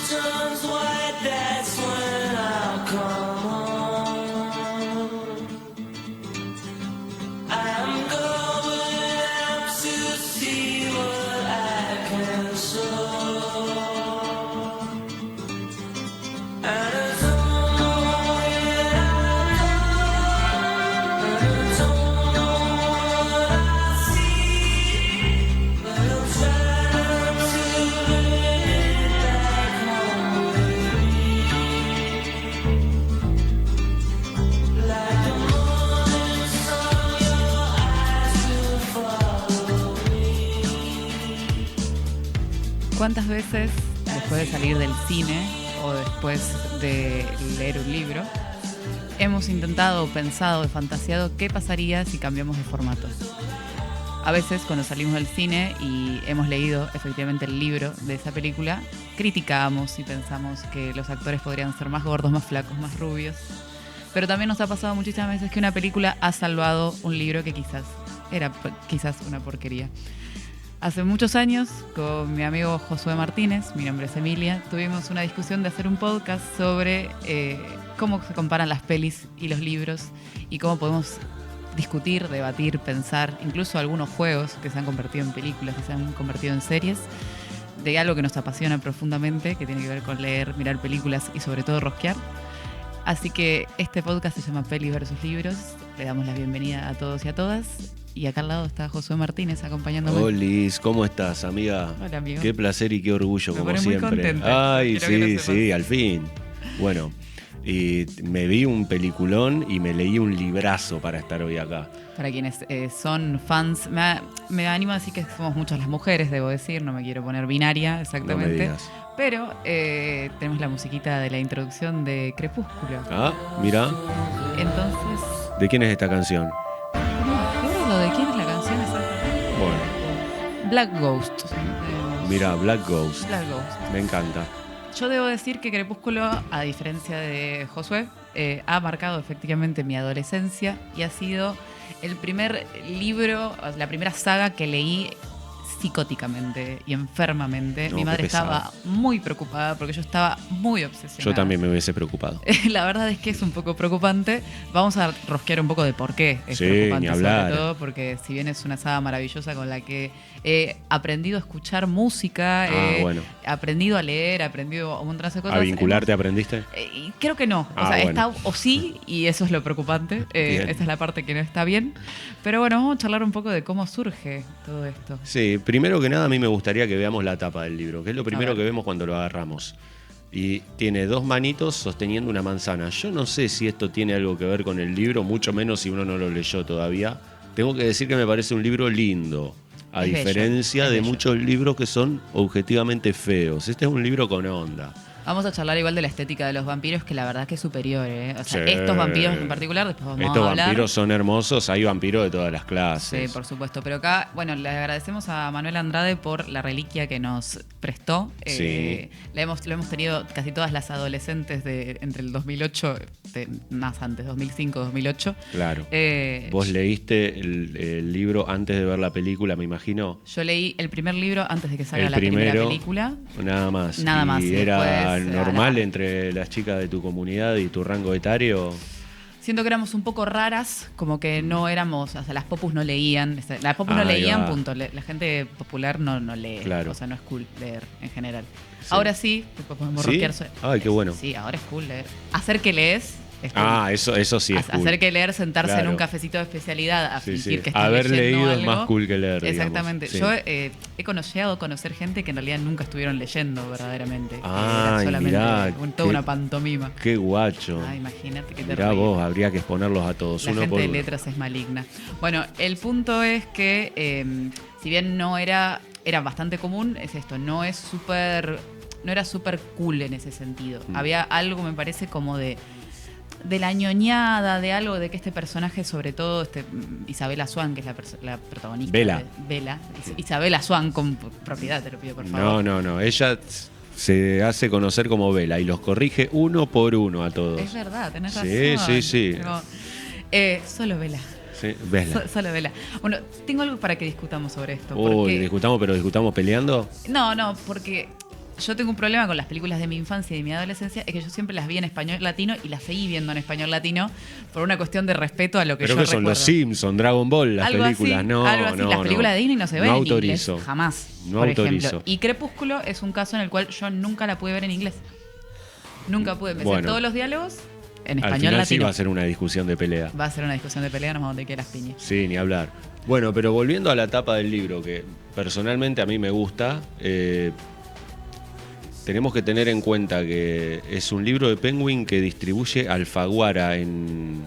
turns white, that's when I'll come home. I'm going out to see what I can show. And I don't know where I go, and I don't know what I see, but I'll try to bring it back home with me. Like the morning sun, your eyes will follow me. ¿Cuántas veces, después de salir del cine o después de leer un libro, hemos intentado, pensado, fantasiado qué pasaría si cambiamos de formato? A veces, cuando salimos del cine y hemos leído efectivamente el libro de esa película, criticamos y pensamos que los actores podrían ser más gordos, más flacos, más rubios. Pero también nos ha pasado muchísimas veces que una película ha salvado un libro que quizás era una porquería. Hace muchos años, con mi amigo Josué Martínez, mi nombre es Emilia, tuvimos una discusión de hacer un podcast sobre cómo se comparan las pelis y los libros y cómo podemos discutir, debatir, pensar, incluso algunos juegos que se han convertido en películas, que se han convertido en series, de algo que nos apasiona profundamente, que tiene que ver con leer, mirar películas y sobre todo rosquear. Así que este podcast se llama Pelis versus Libros. Le damos la bienvenida a todos y a todas. Y acá al lado está Josué Martínez acompañándome. Olis, ¿cómo estás, amiga? Hola, amigo. Qué placer y qué orgullo, Me como pone muy siempre. contenta. Ay, Quiero que lo sí, sepas. sí, al fin. Bueno, y me vi un peliculón y me leí un librazo para estar hoy acá. Para quienes son fans, me animo a decir que somos muchas las mujeres, debo decir, no me quiero poner binaria exactamente. No me digas. Pero tenemos la musiquita de la introducción de Crepúsculo. Ah, mira, Entonces, ¿de quién es esta canción? no me acuerdo de quién es la canción exactamente. Bueno, Black Ghost. mira, Black Ghost. Black Ghost. Me encanta. Yo debo decir que Crepúsculo, a diferencia de Josué, ha marcado efectivamente mi adolescencia y ha sido el primer libro, la primera saga que leí psicóticamente y enfermamente. No, Mi qué madre pesado. estaba muy preocupada porque yo estaba muy obsesionada. Yo también me hubiese preocupado. La verdad es que es un poco preocupante. Vamos a rosquear un poco de por qué es Sí, preocupante, ni hablar. sobre todo porque si bien es una saga maravillosa con la que he aprendido a escuchar música, Bueno. he aprendido a leer, he aprendido un montón de cosas. ¿A vincularte aprendiste? Y creo que no. Ah, O sea, bueno. está o sí, y eso es lo preocupante. Bien. Esa es la parte que no está bien. Pero bueno, vamos a charlar un poco de cómo surge todo esto. Sí, primero que nada a mí me gustaría que veamos la tapa del libro, que es lo primero ver. que vemos cuando lo agarramos. Y tiene dos manitos sosteniendo una manzana. Yo no sé si esto tiene algo que ver con el libro, mucho menos si uno no lo leyó todavía. Tengo que decir que me parece un libro lindo, a Es bello, diferencia es de bello. muchos libros que son objetivamente feos. Este es un libro con onda. Vamos a charlar igual de la estética de los vampiros, que la verdad es que es superior, ¿eh? O sea, Sí. estos vampiros en particular, después vamos Estos a hablar. vampiros son hermosos, hay vampiros de todas las Sí, clases. por supuesto. Pero acá, bueno, le agradecemos a Manuel Andrade por la reliquia que nos prestó. Sí. Lo hemos tenido casi todas las adolescentes de entre el 2008, más antes, 2005, 2008. Claro. Eh, Vos leíste el libro antes de ver la película, me imagino. Yo leí el primer libro antes de que salga El la primera primero, película. Nada más. Nada más, ¿Y y era después, normal la- entre las chicas de tu comunidad y tu rango etario? Siento que éramos un poco raras, como que no éramos, o sea, las popus no leían, las popus no Ahí leían, va. punto. La gente popular no lee, Claro. o sea, no es cool leer en general. Sí. Ahora sí, después podemos ¿Sí? rosquear Ay, qué bueno. Sí, ahora es cool leer. Hacer que lees es cool. Ah, eso sí es cool. Hacer que leer, sentarse en Claro. un cafecito de especialidad a Sí, fingir sí. que estás Haber leyendo leído es algo. más cool que leer, digamos. Exactamente. Sí. Yo he conocido a conocer gente que en realidad nunca estuvieron leyendo verdaderamente. Ay, Era solamente mirá, toda qué- una pantomima. Qué guacho. Ah, imagínate que Mirá vos, habría que exponerlos a todos, La uno gente por de uno. letras es maligna. Bueno, el punto es que si bien no era bastante común, es esto, no era súper cool en ese sentido. Había algo, me parece, como de la ñoñada, de algo de que este personaje, sobre todo Isabela Swan, que es la protagonista. Bella. Bella. Isabela Swan, con propiedad, te lo pido por favor. No, ella se hace conocer como Vela y los corrige uno por uno a todos. Es verdad, tenés Sí, razón. sí. Como, solo Vela. Sí, Vela. Solo Vela. Bueno, tengo algo para que discutamos sobre esto. Uy, porque- discutamos, pero discutamos peleando. No, porque yo tengo un problema con las películas de mi infancia y de mi adolescencia, es que yo siempre las vi en español latino y las seguí viendo en español latino por una cuestión de respeto a lo que Pero yo que son recuerdo. los Simpsons, Dragon Ball, las Algo películas. así, No, algo así. no, Las películas no. de Disney no se ven No en autorizo. inglés, jamás, No por autorizo. ejemplo. Y Crepúsculo es un caso en el cual yo nunca la pude ver en inglés. Nunca pude. Me sé Bueno. todos los diálogos en Al español final sí latino. va a ser una discusión de pelea. Va a ser una discusión de pelea, nos vamos a tener que ir a las piñas. Sí, ni hablar. Bueno, pero volviendo a la tapa del libro, que personalmente a mí me gusta, tenemos que tener en cuenta que es un libro de Penguin que distribuye Alfaguara en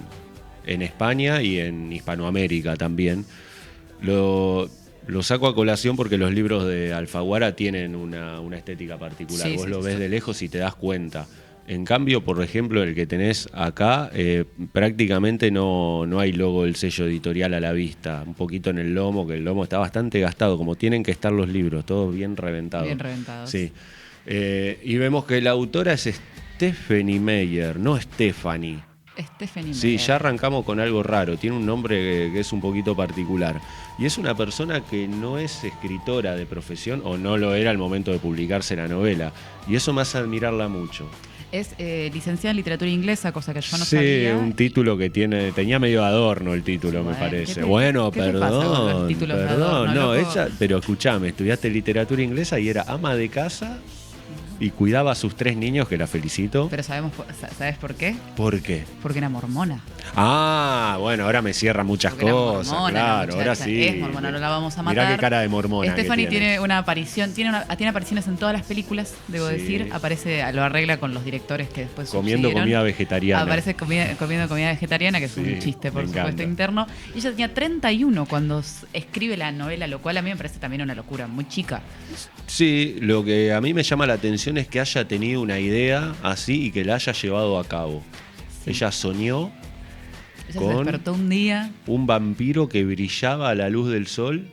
España y en Hispanoamérica también. Lo saco a colación porque los libros de Alfaguara tienen una estética particular. Sí, Vos sí, lo sí, ves sí. de lejos y te das cuenta. En cambio, por ejemplo, el que tenés acá, prácticamente no hay logo del sello editorial a la vista. Un poquito en el lomo, que el lomo está bastante gastado, como tienen que estar los libros, todos bien reventados. Bien reventados. Sí. Y vemos que la autora es Stephenie Meyer, no Stephanie. Stephenie Sí, Meyer. ya arrancamos con algo raro. Tiene un nombre que es un poquito particular. Y es una persona que no es escritora de profesión, o no lo era al momento de publicarse la novela. Y eso me hace admirarla mucho. Es licenciada en literatura inglesa, cosa que yo no sí, sabía. un título que tenía medio adorno el título, me Bueno, parece. ¿qué te- Bueno, qué te pasa con perdón, los títulos de perdón. adorno, No, loco? ella, pero escúchame, estudiaste literatura inglesa y era ama de casa y cuidaba a sus 3 niños, que la felicito. Pero ¿sabes por qué? ¿Por qué? Porque era mormona. Ah, bueno, ahora me cierra muchas Porque era cosas, mormona, la claro, ahora muchacha. sí. Es mormona, no la vamos a matar. Mirá qué cara de mormona que Stephanie tiene una aparición, tiene apariciones en todas las películas, debo Sí. decir. Lo arregla con los directores que después Comiendo subsiguieron. comida vegetariana. Aparece comiendo comida vegetariana, que es Sí, un chiste, por me supuesto, encanta. interno. Y ella tenía 31 cuando escribe la novela, lo cual a mí me parece también una locura, muy chica. Sí, lo que a mí me llama la atención es que haya tenido una idea así y que la haya llevado a cabo. Sí. Ella soñó Ella se con despertó un día. un vampiro que brillaba a la luz del sol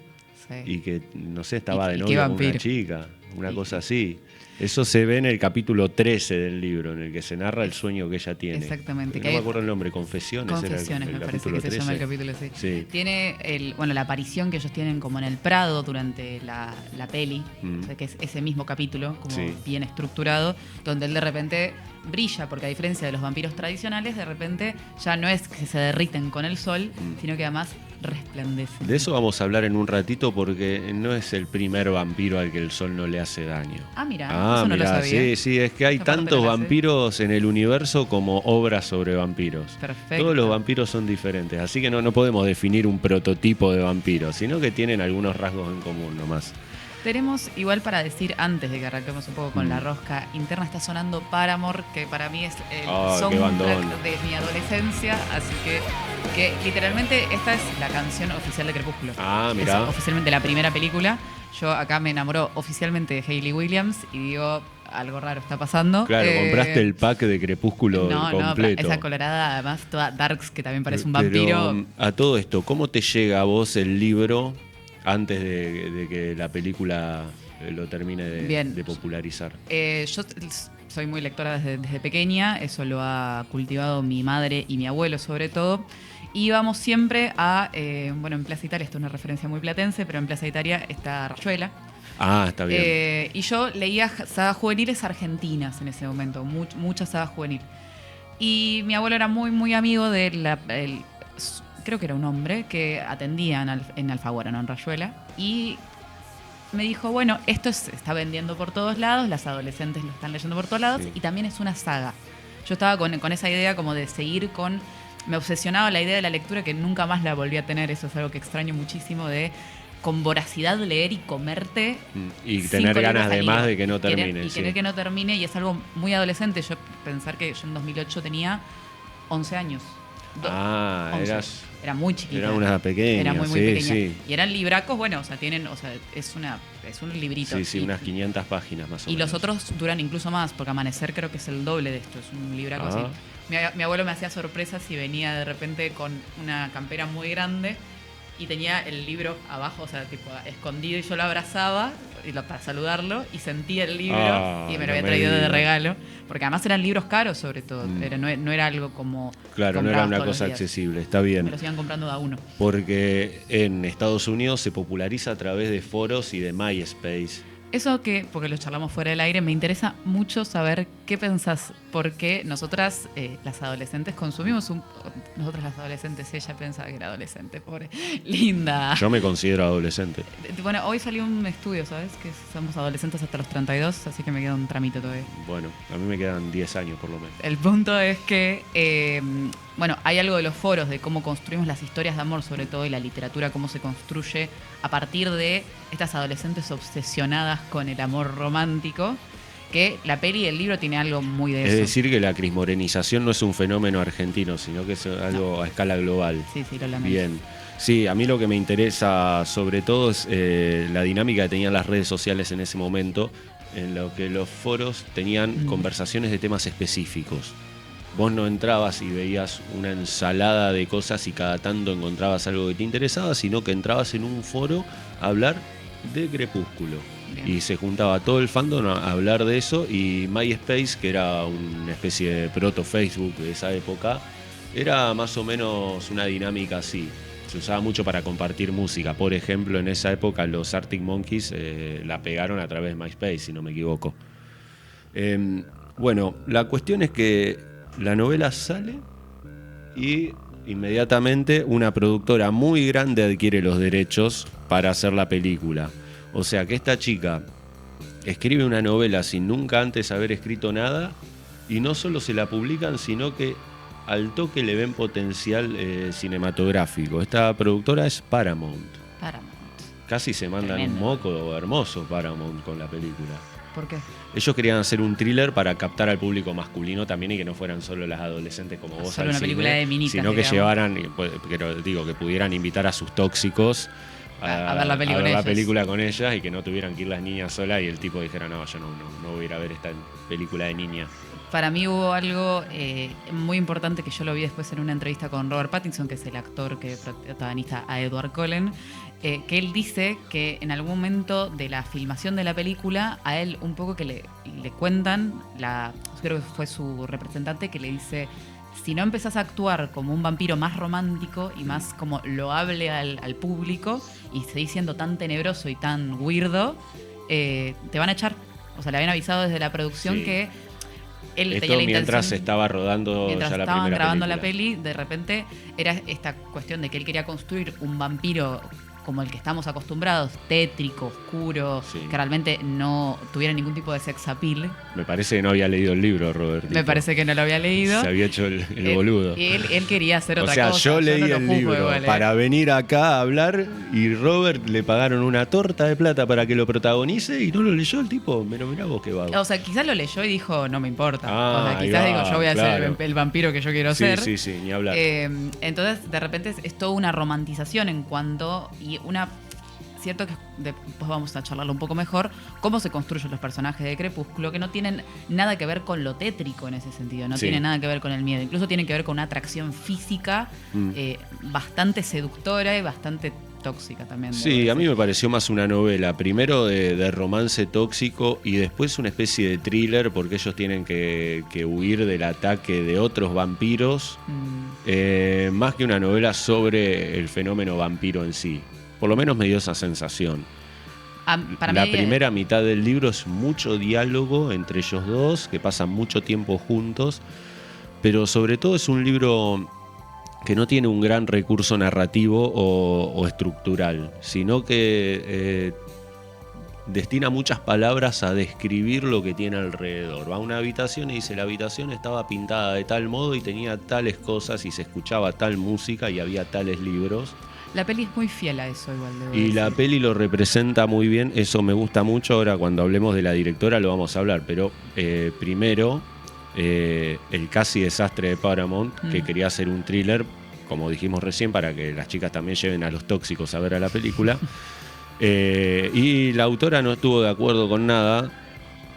Sí. y que, no sé, estaba ¿Y de qué novio con una vampiro? chica, una Y- cosa así. Eso se ve en el capítulo 13 del libro, en el que se narra el sueño que ella tiene. Exactamente, No que me hay- acuerdo el nombre, Confesiones. era Confesiones, el me parece capítulo que se llama el 13. capítulo, sí. Sí. Tiene la aparición que ellos tienen como en el Prado durante la peli, Mm. o sea, que es ese mismo capítulo, como Sí. bien estructurado, donde él de repente brilla, porque a diferencia de los vampiros tradicionales, de repente ya no es que se derriten con el sol, sino que además resplandecen. De eso vamos a hablar en un ratito porque no es el primer vampiro al que el sol no le hace daño. Ah, mira, eso no lo mirá, sabía. sí, sí, es que hay Esa parte tantos no la sé. vampiros en el universo como obras sobre vampiros. Perfecto. Todos los vampiros son diferentes, así que no podemos definir un prototipo de vampiro, sino que tienen algunos rasgos en común nomás. Tenemos, igual para decir, antes de que arranquemos un poco con la rosca interna, está sonando Paramore, que para mí es el qué soundtrack bandón. de mi adolescencia, así que literalmente esta es la canción oficial de Crepúsculo. Ah, mirá. Es oficialmente la primera película. Yo acá me enamoró oficialmente de Hayley Williams y digo, algo raro está pasando. Claro, compraste el pack de Crepúsculo No, completo. esa colorada, además toda darks, que también parece un Pero, vampiro. a todo esto, ¿cómo te llega a vos el libro antes de que la película lo termine Bien. de popularizar? Yo soy muy lectora desde pequeña, eso lo ha cultivado mi madre y mi abuelo sobre todo. Íbamos siempre en Plaza Italia, esto es una referencia muy platense, pero en Plaza Italia está Rayuela. Ah, está bien. Y yo leía sagas juveniles argentinas en ese momento, muchas sagas juveniles. Y mi abuelo era muy, muy amigo de creo que era un hombre que atendía en Alfaguara, no en Rayuela. Y me dijo, bueno, esto se está vendiendo por todos lados, las adolescentes lo están leyendo por todos lados, Sí. y también es una saga. Yo estaba con esa idea como de seguir con... Me obsesionaba la idea de la lectura que nunca más la volví a tener, eso es algo que extraño muchísimo, de con voracidad leer y comerte. Y 5 tener ganas libros de al más hilo. de que no Y querer- termine. Y sí. querer que no termine, y es algo muy adolescente. Yo pensar que yo en 2008 tenía 11 años. Ah, 11. eras... Era muy chiquita. Era una pequeña, Era muy, muy sí, pequeña. sí. Y eran libracos, bueno, es un librito. Sí, sí, Y- unas 500 páginas más o y menos. los otros duran incluso más, porque Amanecer creo que es el doble de esto, es un libraco Ah. así. Mi abuelo me hacía sorpresas y venía de repente con una campera muy grande y tenía el libro abajo, o sea, tipo escondido, y yo lo abrazaba para saludarlo y sentía el libro Ah, y me no lo había me traído de digas. regalo, porque además eran libros caros sobre todo, Mm. no era algo como... Claro, no era comprabas una todos los cosa días. accesible, está Me bien. los iban comprando de a uno. Porque en Estados Unidos se populariza a través de foros y de MySpace. Eso que, porque lo charlamos fuera del aire, me interesa mucho saber qué pensás, porque nosotras, las adolescentes, consumimos nosotras las adolescentes, ella pensaba que era adolescente, pobre, linda. Yo me considero adolescente. Bueno, hoy salió un estudio, ¿sabes? Que somos adolescentes hasta los 32, así que me queda un tramito todavía. Bueno, a mí me quedan 10 años por lo menos. El punto es que, bueno, hay algo de los foros, de cómo construimos las historias de amor, sobre todo, y la literatura, cómo se construye a partir de estas adolescentes obsesionadas con el amor romántico, que la peli y el libro tiene algo muy de eso. Es decir, que la crismorenización no es un fenómeno argentino, sino que es algo a escala global. Sí, lo lamento. Bien. Sí, a mí lo que me interesa sobre todo es la dinámica que tenían las redes sociales en ese momento, en lo que los foros tenían conversaciones de temas específicos. Vos no entrabas y veías una ensalada de cosas y cada tanto encontrabas algo que te interesaba, sino que entrabas en un foro a hablar de Crepúsculo. Bien. Y se juntaba todo el fandom a hablar de eso, y MySpace, que era una especie de proto-Facebook de esa época, era más o menos una dinámica así. Se usaba mucho para compartir música. Por ejemplo, en esa época los Arctic Monkeys la pegaron a través de MySpace, si no me equivoco. Bueno, la cuestión es que la novela sale y inmediatamente una productora muy grande adquiere los derechos para hacer la película. O sea que esta chica escribe una novela sin nunca antes haber escrito nada, y no solo se la publican, sino que al toque le ven potencial cinematográfico. Esta productora es Paramount. Casi se mandan Tremendo. un moco hermoso Paramount con la película. ¿Por qué? Ellos querían hacer un thriller para captar al público masculino también, y que no fueran solo las adolescentes como vos Solo al una cine, película de minitas, sino que digamos. llevaran, pero digo, que pudieran invitar a sus tóxicos A ver la peli con ver la ellos. película con ellas, y que no tuvieran que ir las niñas solas y el tipo dijera, no, yo no voy a ir a ver esta película de niñas. Para mí hubo algo muy importante que yo lo vi después en una entrevista con Robert Pattinson, que es el actor que protagoniza a Edward Cullen, que él dice que en algún momento de la filmación de la película, a él un poco que le cuentan, creo que fue su representante, que le dice, si no empezás a actuar como un vampiro más romántico y más como loable al público, y seguís siendo tan tenebroso y tan weirdo, te van a echar. O sea, le habían avisado desde la producción Sí. que él Esto tenía la mientras intención. estaba rodando Mientras ya la estaban primera grabando película. la peli, de repente era esta cuestión de que él quería construir un vampiro como el que estamos acostumbrados, tétrico, oscuro, Sí. que realmente no tuviera ningún tipo de sex appeal. Me parece que no había leído el libro, Robert. Me parece que no lo había leído. Se había hecho el boludo. Él quería hacer O otra sea, cosa. yo leí no lo el juzgo libro igual, para venir acá a hablar, y Robert le pagaron una torta de plata para que lo protagonice y no lo leyó el tipo. Pero mirá vos qué vago. O sea, quizás lo leyó y dijo, no me importa. Ah, o sea, ahí quizás va, digo, yo voy a claro. ser el vampiro que yo quiero Sí, ser. sí, ni hablar. Entonces, de repente es toda una romantización en cuanto. Y una. Cierto que después vamos a charlarlo un poco mejor, cómo se construyen los personajes de Crepúsculo, que no tienen nada que ver con lo tétrico en ese sentido, no Sí. tienen nada que ver con el miedo, incluso tienen que ver con una atracción física bastante seductora y bastante tóxica también. Sí, a mí me pareció más una novela, primero de romance tóxico y después una especie de thriller, porque ellos tienen que huir del ataque de otros vampiros, más que una novela sobre el fenómeno vampiro en sí. Por lo menos me dio esa sensación. Para La mí, primera mitad del libro es mucho diálogo entre ellos dos, que pasan mucho tiempo juntos, pero sobre todo es un libro que no tiene un gran recurso narrativo o estructural, sino que destina muchas palabras a describir lo que tiene alrededor. Va a una habitación y dice, la habitación estaba pintada de tal modo y tenía tales cosas y se escuchaba tal música y había tales libros. la peli es muy fiel a eso igual. debo Y la decir. peli lo representa muy bien, eso me gusta mucho. Ahora cuando hablemos de la directora lo vamos a hablar, pero primero el casi desastre de Paramount, que quería hacer un thriller, como dijimos recién, para que las chicas también lleven a los tóxicos a ver a la película. Y la autora no estuvo de acuerdo con nada,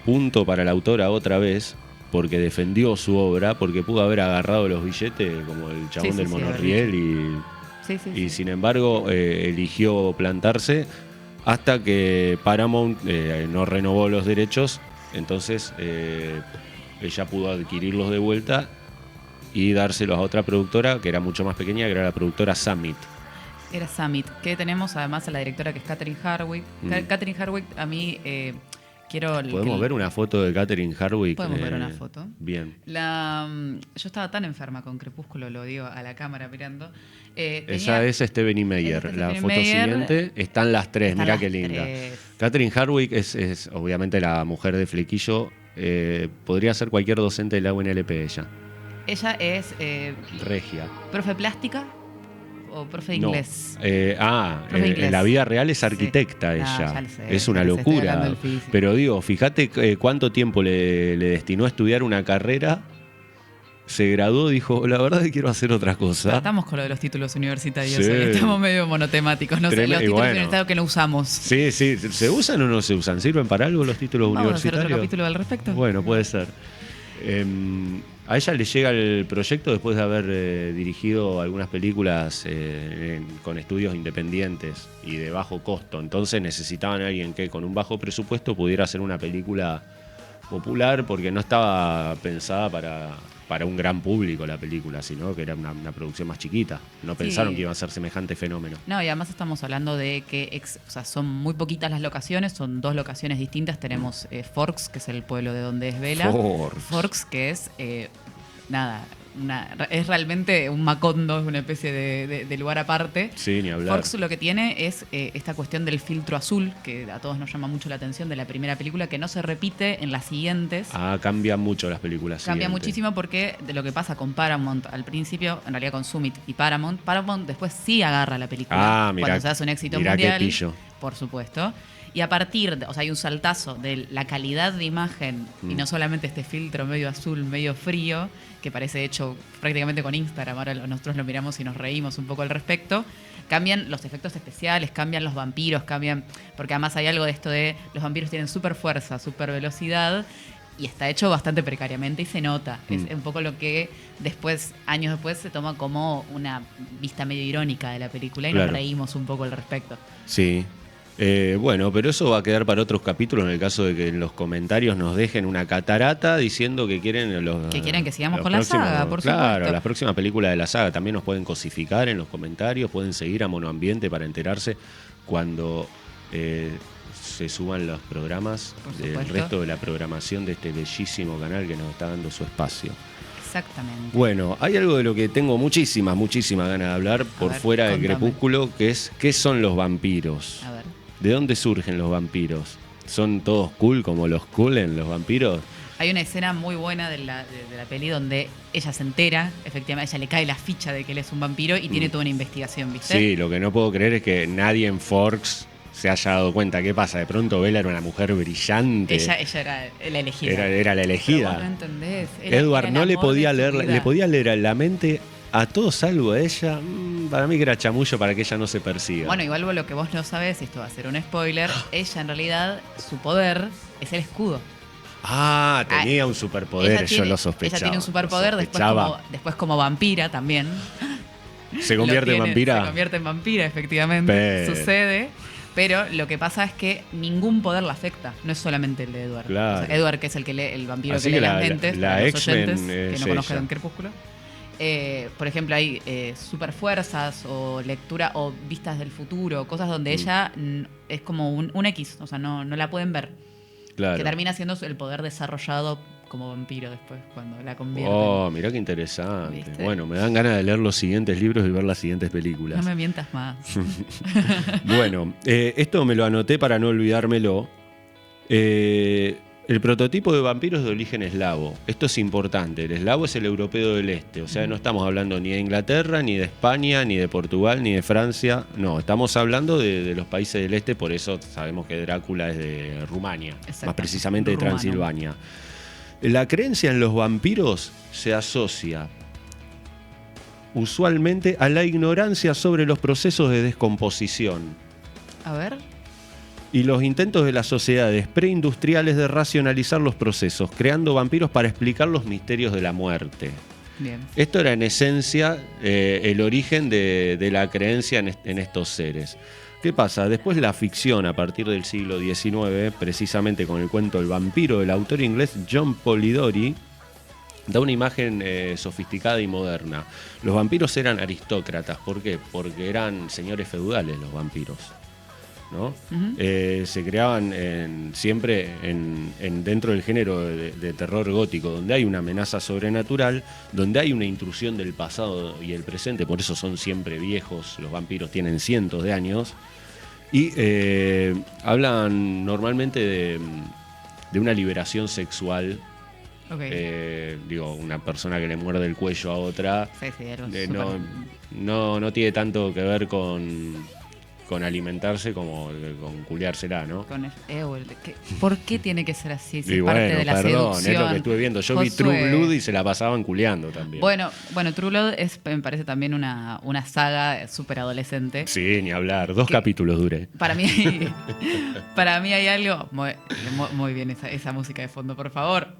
punto para la autora otra vez, porque defendió su obra, porque pudo haber agarrado los billetes como el chabón Sí, del sí, monorriel y... Sí, sí, Y sí. sin embargo eligió plantarse hasta que Paramount no renovó los derechos. Entonces ella pudo adquirirlos de vuelta y dárselos a otra productora que era mucho más pequeña, que era la productora Summit. Era Summit, que tenemos además a la directora que es Catherine Hardwicke. Catherine Hardwicke, a mí quiero... ¿Podemos ver una foto de Catherine Hardwicke? Podemos ver una foto. Bien. Yo estaba tan enferma con Crepúsculo, lo digo a la cámara mirando. Esa es Stephanie Meyer. Es La Stephanie foto Meyer. siguiente están las tres. Están Mirá las qué linda. tres. Catherine Hardwicke es obviamente la mujer de Flequillo. Podría ser cualquier docente de la UNLP ella. Ella es Regia. profe plástica o profe de No. inglés. Profe de inglés. En la vida real es Sí. arquitecta ella. Ya lo sé, Es una ya sé, estoy locura. hablando del físico. Pero digo, fíjate cuánto tiempo le destinó a estudiar una carrera. Se graduó, dijo, la verdad que quiero hacer otra cosa. Estamos con lo de los títulos universitarios. Sí. Hoy estamos medio monotemáticos. No sé, Tremendo. los Y títulos bueno. universitarios que no usamos. Sí, sí. ¿Se usan o no se usan? ¿Sirven para algo los títulos Vamos a hacer universitarios? otro capítulo al respecto. Bueno, puede ser. A ella le llega el proyecto después de haber dirigido algunas películas con estudios independientes y de bajo costo. Entonces necesitaban a alguien que con un bajo presupuesto pudiera hacer una película popular porque no estaba pensada para un gran público la película, sino que era una producción más chiquita. No pensaron que iba a ser semejante fenómeno. No, y además estamos hablando de que o sea, son muy poquitas las locaciones, son 2 locaciones distintas. Tenemos Forks, que es el pueblo de donde es Bella. Forks, que es es realmente un Macondo, es una especie de lugar aparte. Sí, ni hablar. Forks lo que tiene es esta cuestión del filtro azul, que a todos nos llama mucho la atención de la primera película, que no se repite en las siguientes. Cambian mucho las películas. Cambia siguientes. muchísimo porque de lo que pasa con Paramount al principio, en realidad con Summit y Paramount después sí agarra la película mirá, cuando se hace un éxito mirá mundial, qué pillo. por supuesto. Y a partir, o sea, hay un saltazo de la calidad de imagen y no solamente este filtro medio azul, medio frío, que parece hecho prácticamente con Instagram, ahora nosotros lo miramos y nos reímos un poco al respecto. Cambian los efectos especiales, cambian los vampiros, porque además hay algo de esto de los vampiros tienen súper fuerza, súper velocidad, y está hecho bastante precariamente y se nota. Es un poco lo que años después, se toma como una vista medio irónica de la película y Claro. nos reímos un poco al respecto. Sí. Bueno, pero eso va a quedar para otros capítulos en el caso de que en los comentarios nos dejen una catarata diciendo que quieren Que sigamos los con la saga, por Claro, supuesto. las próximas películas de la saga también nos pueden cosificar en los comentarios, pueden seguir a Monoambiente para enterarse cuando se suban los programas Por del supuesto. resto de la programación de este bellísimo canal que nos está dando su espacio. Exactamente. Bueno, hay algo de lo que tengo muchísimas ganas de hablar por ver, fuera del contame. Crepúsculo, que es ¿qué son los vampiros? A ver. ¿De dónde surgen los vampiros? ¿Son todos cool como los Cullen, los vampiros? Hay una escena muy buena de la peli donde ella se entera, efectivamente, a ella le cae la ficha de que él es un vampiro y tiene toda una investigación, ¿viste? Sí, lo que no puedo creer es que nadie en Forks se haya dado cuenta. ¿Qué pasa? De pronto Bella era una mujer brillante. Ella era la elegida. Era la Pero elegida. vos no entendés. Edward era el no le amor podía de su leer, vida. le podía leer la mente a todos salvo a ella. Para mí que era chamullo para que ella no se persiga. Bueno, igual lo que vos no sabés, y esto va a ser un spoiler, ella en realidad, su poder es el escudo. Tenía un superpoder, Ella yo tiene- lo sospechaba. Ella tiene un superpoder, Lo después sospechaba. como vampira también. ¿Se convierte en Lo tiene, vampira? Se convierte en vampira, efectivamente. Pero- Sucede. Pero lo que pasa es que ningún poder la afecta. No es solamente el de Edward. Claro. O sea, Edward, que es el que lee, el vampiro Así que lee que las la mentes, la para los X-Men oyentes que es no conozcan ella. Crepúsculo. Por ejemplo, hay super fuerzas o lectura o vistas del futuro, cosas donde ella es como un X, o sea, no la pueden ver. Claro. Que termina siendo el poder desarrollado como vampiro después, cuando la convierten. Oh, mirá qué interesante. ¿Viste? Bueno, me dan ganas de leer los siguientes libros y ver las siguientes películas. No me mientas más. Bueno, esto me lo anoté para no olvidármelo. El prototipo de vampiro es de origen eslavo. Esto es importante. El eslavo es el europeo del este. O sea, no estamos hablando ni de Inglaterra, ni de España, ni de Portugal, ni de Francia. No, estamos hablando de los países del este. Por eso sabemos que Drácula es de Rumania. Exacto. Más precisamente de Rumano. Transilvania. La creencia en los vampiros se asocia usualmente a la ignorancia sobre los procesos de descomposición A ver. y los intentos de las sociedades preindustriales de racionalizar los procesos, creando vampiros para explicar los misterios de la muerte. Bien. Esto era en esencia el origen de la creencia en estos seres. ¿Qué pasa? Después la ficción a partir del siglo XIX, precisamente con el cuento El vampiro del autor inglés John Polidori, da una imagen sofisticada y moderna. Los vampiros eran aristócratas. ¿Por qué? Porque eran señores feudales los vampiros, ¿no? Se creaban siempre dentro del género de terror gótico, donde hay una amenaza sobrenatural, donde hay una intrusión del pasado y el presente, por eso son siempre viejos, los vampiros tienen cientos de años, y hablan normalmente de una liberación sexual. Digo, una persona que le muerde el cuello a otra, no tiene tanto que ver con alimentarse como con culiársela, ¿no? ¿Por qué tiene que ser así? Si Y es parte bueno, de la perdón, seducción. es lo que estuve viendo. Yo vi Josué. True Blood y se la pasaban culeando también. Bueno, True Blood me parece también una saga súper adolescente. Sí, ni hablar. 2 capítulos duré. Para mí hay algo... Muy bien esa música de fondo, por favor.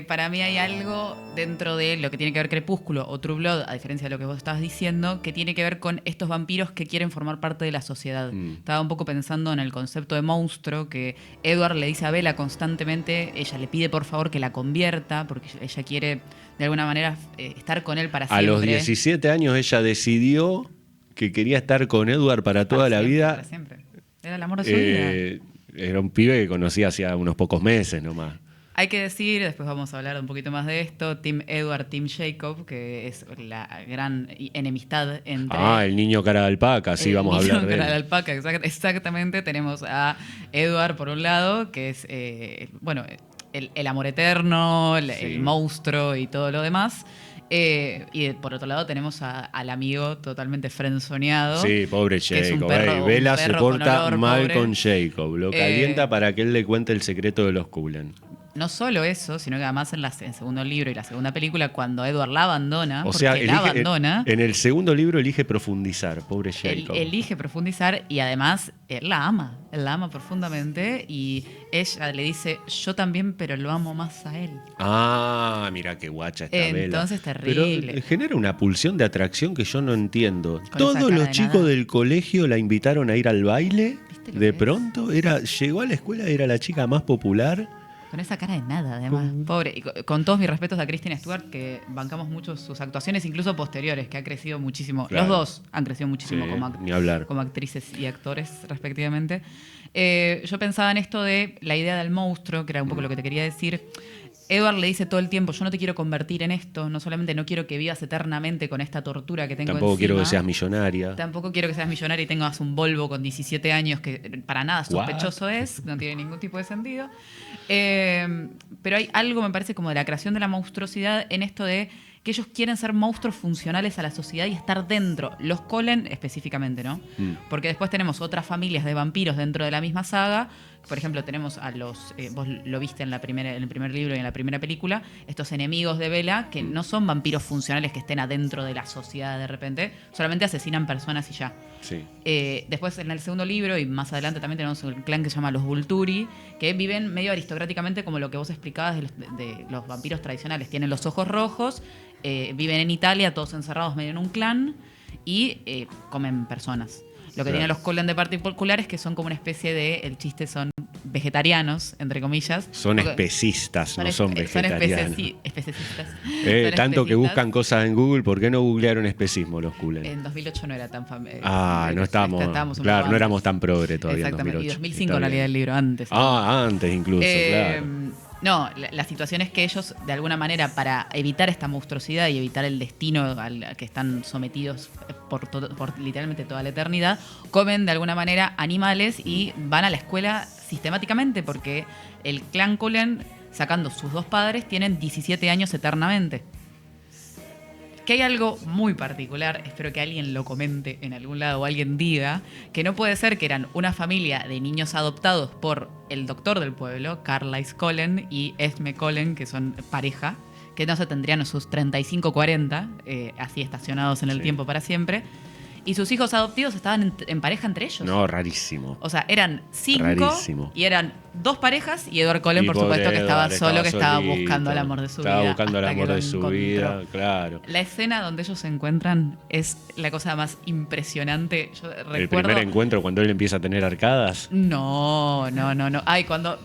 Para mí hay algo dentro de lo que tiene que ver Crepúsculo o True Blood, a diferencia de lo que vos estabas diciendo, que tiene que ver con estos vampiros que quieren formar parte de la sociedad. Estaba un poco pensando en el concepto de monstruo que Edward le dice a Bella constantemente. Ella le pide por favor que la convierta porque ella quiere de alguna manera estar con él para siempre. A los 17 años ella decidió que quería estar con Edward para toda la vida. Para siempre. Era el amor de su vida. Era un pibe que conocía hacía unos pocos meses nomás. Hay que decir, después vamos a hablar un poquito más de esto, Team Edward, Team Jacob, que es la gran enemistad entre... El niño cara de alpaca, sí, vamos a hablar de cara de él. alpaca, exactamente. Tenemos a Edward por un lado, que es, el amor eterno, el monstruo y todo lo demás. Y por otro lado tenemos al amigo totalmente frenzoneado. Sí, pobre que es un Jacob. perro- Bella un se perro porta con olor, mal pobre. con Jacob. Lo calienta para que él le cuente el secreto de los Cullen. No solo eso, sino que además en el segundo libro y la segunda película, cuando Edward la abandona, O sea, porque la abandona, en el segundo libro elige profundizar, pobre él Jacob. elige profundizar y además él la ama profundamente y ella le dice, yo también, pero lo amo más a él. Mira qué guacha esta Bella. Entonces, terrible. Pero genera una pulsión de atracción que yo no entiendo. Con esa Todos cara los de chicos nada. del colegio la invitaron a ir al baile. ¿Viste lo De que es? pronto llegó a la escuela, era la chica más popular. Con esa cara de nada, además. Pobre. Y con todos mis respetos a Kristen Stewart, que bancamos mucho sus actuaciones, incluso posteriores, que ha crecido muchísimo. Claro. Los dos han crecido muchísimo Sí, como, ni hablar. como actrices y actores, respectivamente. Yo pensaba en esto de la idea del monstruo, que era un poco lo que te quería decir. Edward le dice todo el tiempo, yo no te quiero convertir en esto, no solamente no quiero que vivas eternamente con esta tortura que tengo Tampoco quiero que encima, seas millonaria. Tampoco quiero que seas millonario y tengas un Volvo con 17 años que para nada What? sospechoso es, no tiene ningún tipo de sentido. Pero hay algo, me parece, como de la creación de la monstruosidad en esto de que ellos quieren ser monstruos funcionales a la sociedad y estar dentro. Los Cullen específicamente, ¿no? Porque después tenemos otras familias de vampiros dentro de la misma saga. Por ejemplo, tenemos a los... vos lo viste en el primer libro y en la primera película, estos enemigos de Bella que no son vampiros funcionales que estén adentro de la sociedad de repente, solamente asesinan personas y ya. Sí. Después en el segundo libro y más adelante también tenemos un clan que se llama los Volturi, que viven medio aristocráticamente como lo que vos explicabas de los vampiros tradicionales. Tienen los ojos rojos, viven en Italia, todos encerrados medio en un clan y comen personas. Lo que Claro. tienen los Cullen de particular es que son como una especie de, el chiste son vegetarianos, entre comillas. Son Porque especistas, no son vegetarianos. Especistas. Tanto que especistas. buscan cosas en Google, ¿por qué no googlearon especismo los Cullen? En 2008 no era tan famoso. No estábamos, un poco no éramos antes. tan progre todavía en Exactamente, 2008. y 2005 Está en realidad bien. el libro, antes. Antes incluso, claro. No, la situación es que ellos, de alguna manera, para evitar esta monstruosidad y evitar el destino al que están sometidos por literalmente toda la eternidad, comen de alguna manera animales y van a la escuela sistemáticamente porque el clan Cullen, sacando sus dos padres, tienen 17 años eternamente. Que hay algo muy particular, espero que alguien lo comente en algún lado o alguien diga, que no puede ser que eran una familia de niños adoptados por el doctor del pueblo, Carlisle Cullen y Esme Cullen, que son pareja, que no se tendrían sus 35, 40, así estacionados en el Sí. tiempo para siempre, y sus hijos adoptivos estaban en pareja entre ellos. No, rarísimo. O sea, eran 5 Rarísimo. y eran 2 parejas y Edward Cullen, Y por pobre supuesto, que estaba Edward solo, que estaba solito. buscando el amor de su vida. Estaba buscando el hasta que amor lo de su encontró. vida, claro. La escena donde ellos se encuentran es la cosa más impresionante. Yo El recuerdo... primer encuentro cuando él empieza a tener arcadas. No. Ay, cuando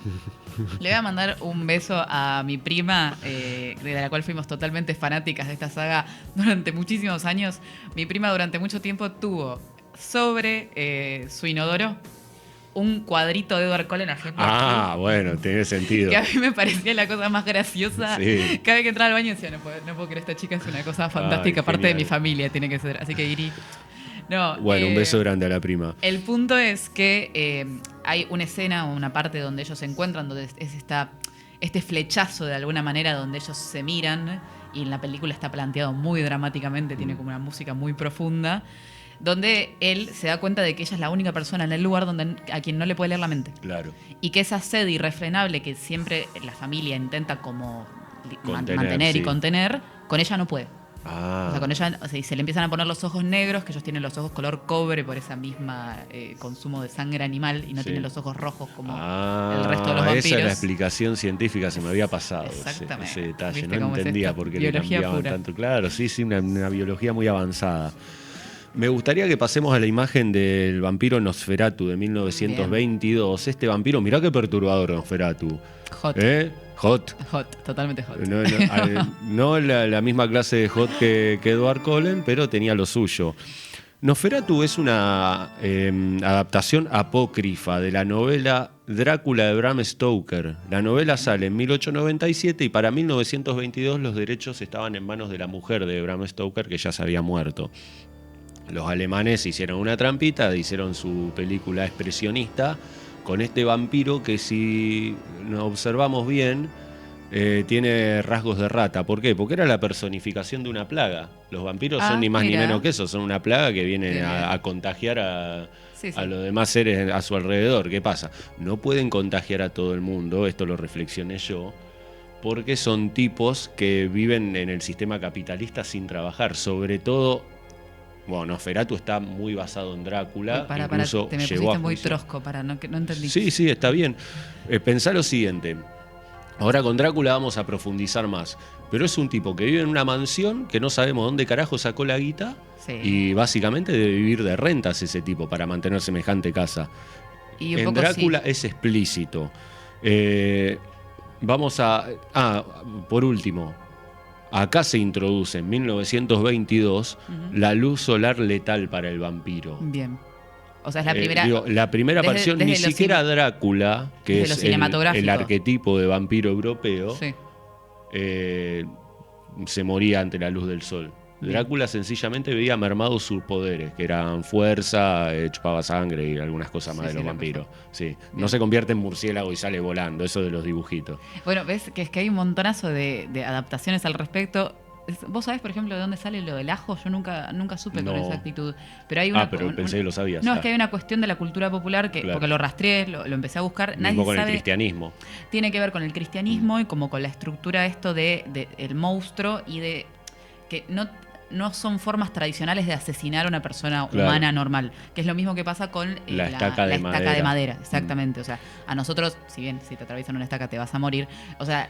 Le voy a mandar un beso a mi prima, de la cual fuimos totalmente fanáticas de esta saga durante muchísimos años. Mi prima durante mucho tiempo tuvo sobre su inodoro un cuadrito de Edward Cullen haciendo Ah, así, bueno, tiene sentido. que a mí me parecía la cosa más graciosa. Sí. Cada vez que entraba al baño decía, no puedo creer, esta chica es una cosa fantástica, Ay, aparte de genial. mi familia tiene que ser. Así que Iri. No, Bueno, un beso grande a la prima. el punto es que hay una escena o una parte donde ellos se encuentran, donde es este flechazo de alguna manera donde ellos se miran, y en la película está planteado muy dramáticamente, tiene como una música muy profunda, donde él se da cuenta de que ella es la única persona en el lugar a quien no le puede leer la mente. Claro. Y que esa sed irrefrenable que siempre la familia intenta como Contener, mantener y sí. contener, con ella no puede. Ah, O sea, con ella se le empiezan a poner los ojos negros, que ellos tienen los ojos color cobre por esa misma consumo de sangre animal, y no Sí. tienen los ojos rojos como ah, el resto de los vampiros. esa es la explicación científica, se me había pasado Exactamente. ese detalle. ¿Viste No cómo es entendía esto? por qué le Biología cambiaban pura. tanto. Claro, sí, una biología muy avanzada. Me gustaría que pasemos a la imagen del vampiro Nosferatu de 1922. Este vampiro, mirá qué perturbador Nosferatu. Hot. Hot. Hot, totalmente hot. No la misma clase de hot que Edward Cullen, pero tenía lo suyo. Nosferatu es una adaptación apócrifa de la novela Drácula de Bram Stoker. La novela sale en 1897 y para 1922 los derechos estaban en manos de la mujer de Bram Stoker, que ya se había muerto. Los alemanes hicieron una trampita, hicieron su película expresionista con este vampiro que, si nos observamos bien, tiene rasgos de rata. ¿Por qué? Porque era la personificación de una plaga. Los vampiros son ni más mira. ni menos que eso, son una plaga que viene Qué bien. a contagiar a Sí. los demás seres a su alrededor. ¿Qué pasa? No pueden contagiar a todo el mundo, esto lo reflexioné yo, porque son tipos que viven en el sistema capitalista sin trabajar. Sobre todo, bueno, Nosferatu está muy basado en Drácula. Para, incluso te me llegó pusiste a muy juicio. trosco, no entendí. Sí, está bien. Pensá lo siguiente. Ahora con Drácula vamos a profundizar más. Pero es un tipo que vive en una mansión que no sabemos dónde carajo sacó la guita. Sí. Y básicamente debe vivir de rentas ese tipo para mantener semejante casa. Y un En poco Drácula sí. es explícito. Vamos a... por último. Acá se introduce en 1922 la luz solar letal para el vampiro. Bien. O sea, es la primera. La primera desde- aparición, desde ni lo siquiera Drácula, que desde lo es cinematográfico. el arquetipo de vampiro europeo, Sí. se moría ante la luz del sol. Bien. Drácula sencillamente veía mermados sus poderes, que eran fuerza, chupaba sangre y algunas cosas más Sí, de sí, los lo vampiros. Sí. Bien. No se convierte en murciélago y sale volando, eso de los dibujitos. Bueno, ves que es que hay un montonazo de adaptaciones al respecto. ¿Vos sabés, por ejemplo, de dónde sale lo del ajo? Yo nunca supe con No. exactitud. Pero hay una, Pero pensé que lo sabías. No, es que hay una cuestión de la cultura popular que, Claro. porque lo rastreé, lo empecé a buscar. Mismo Nadie con el sabe. cristianismo. Tiene que ver con el cristianismo y como con la estructura esto de el monstruo y de que no son formas tradicionales de asesinar a una persona Claro. humana normal, que es lo mismo que pasa con La estaca de madera. madera, exactamente. O sea, a nosotros, si bien si te atraviesan una estaca te vas a morir, o sea,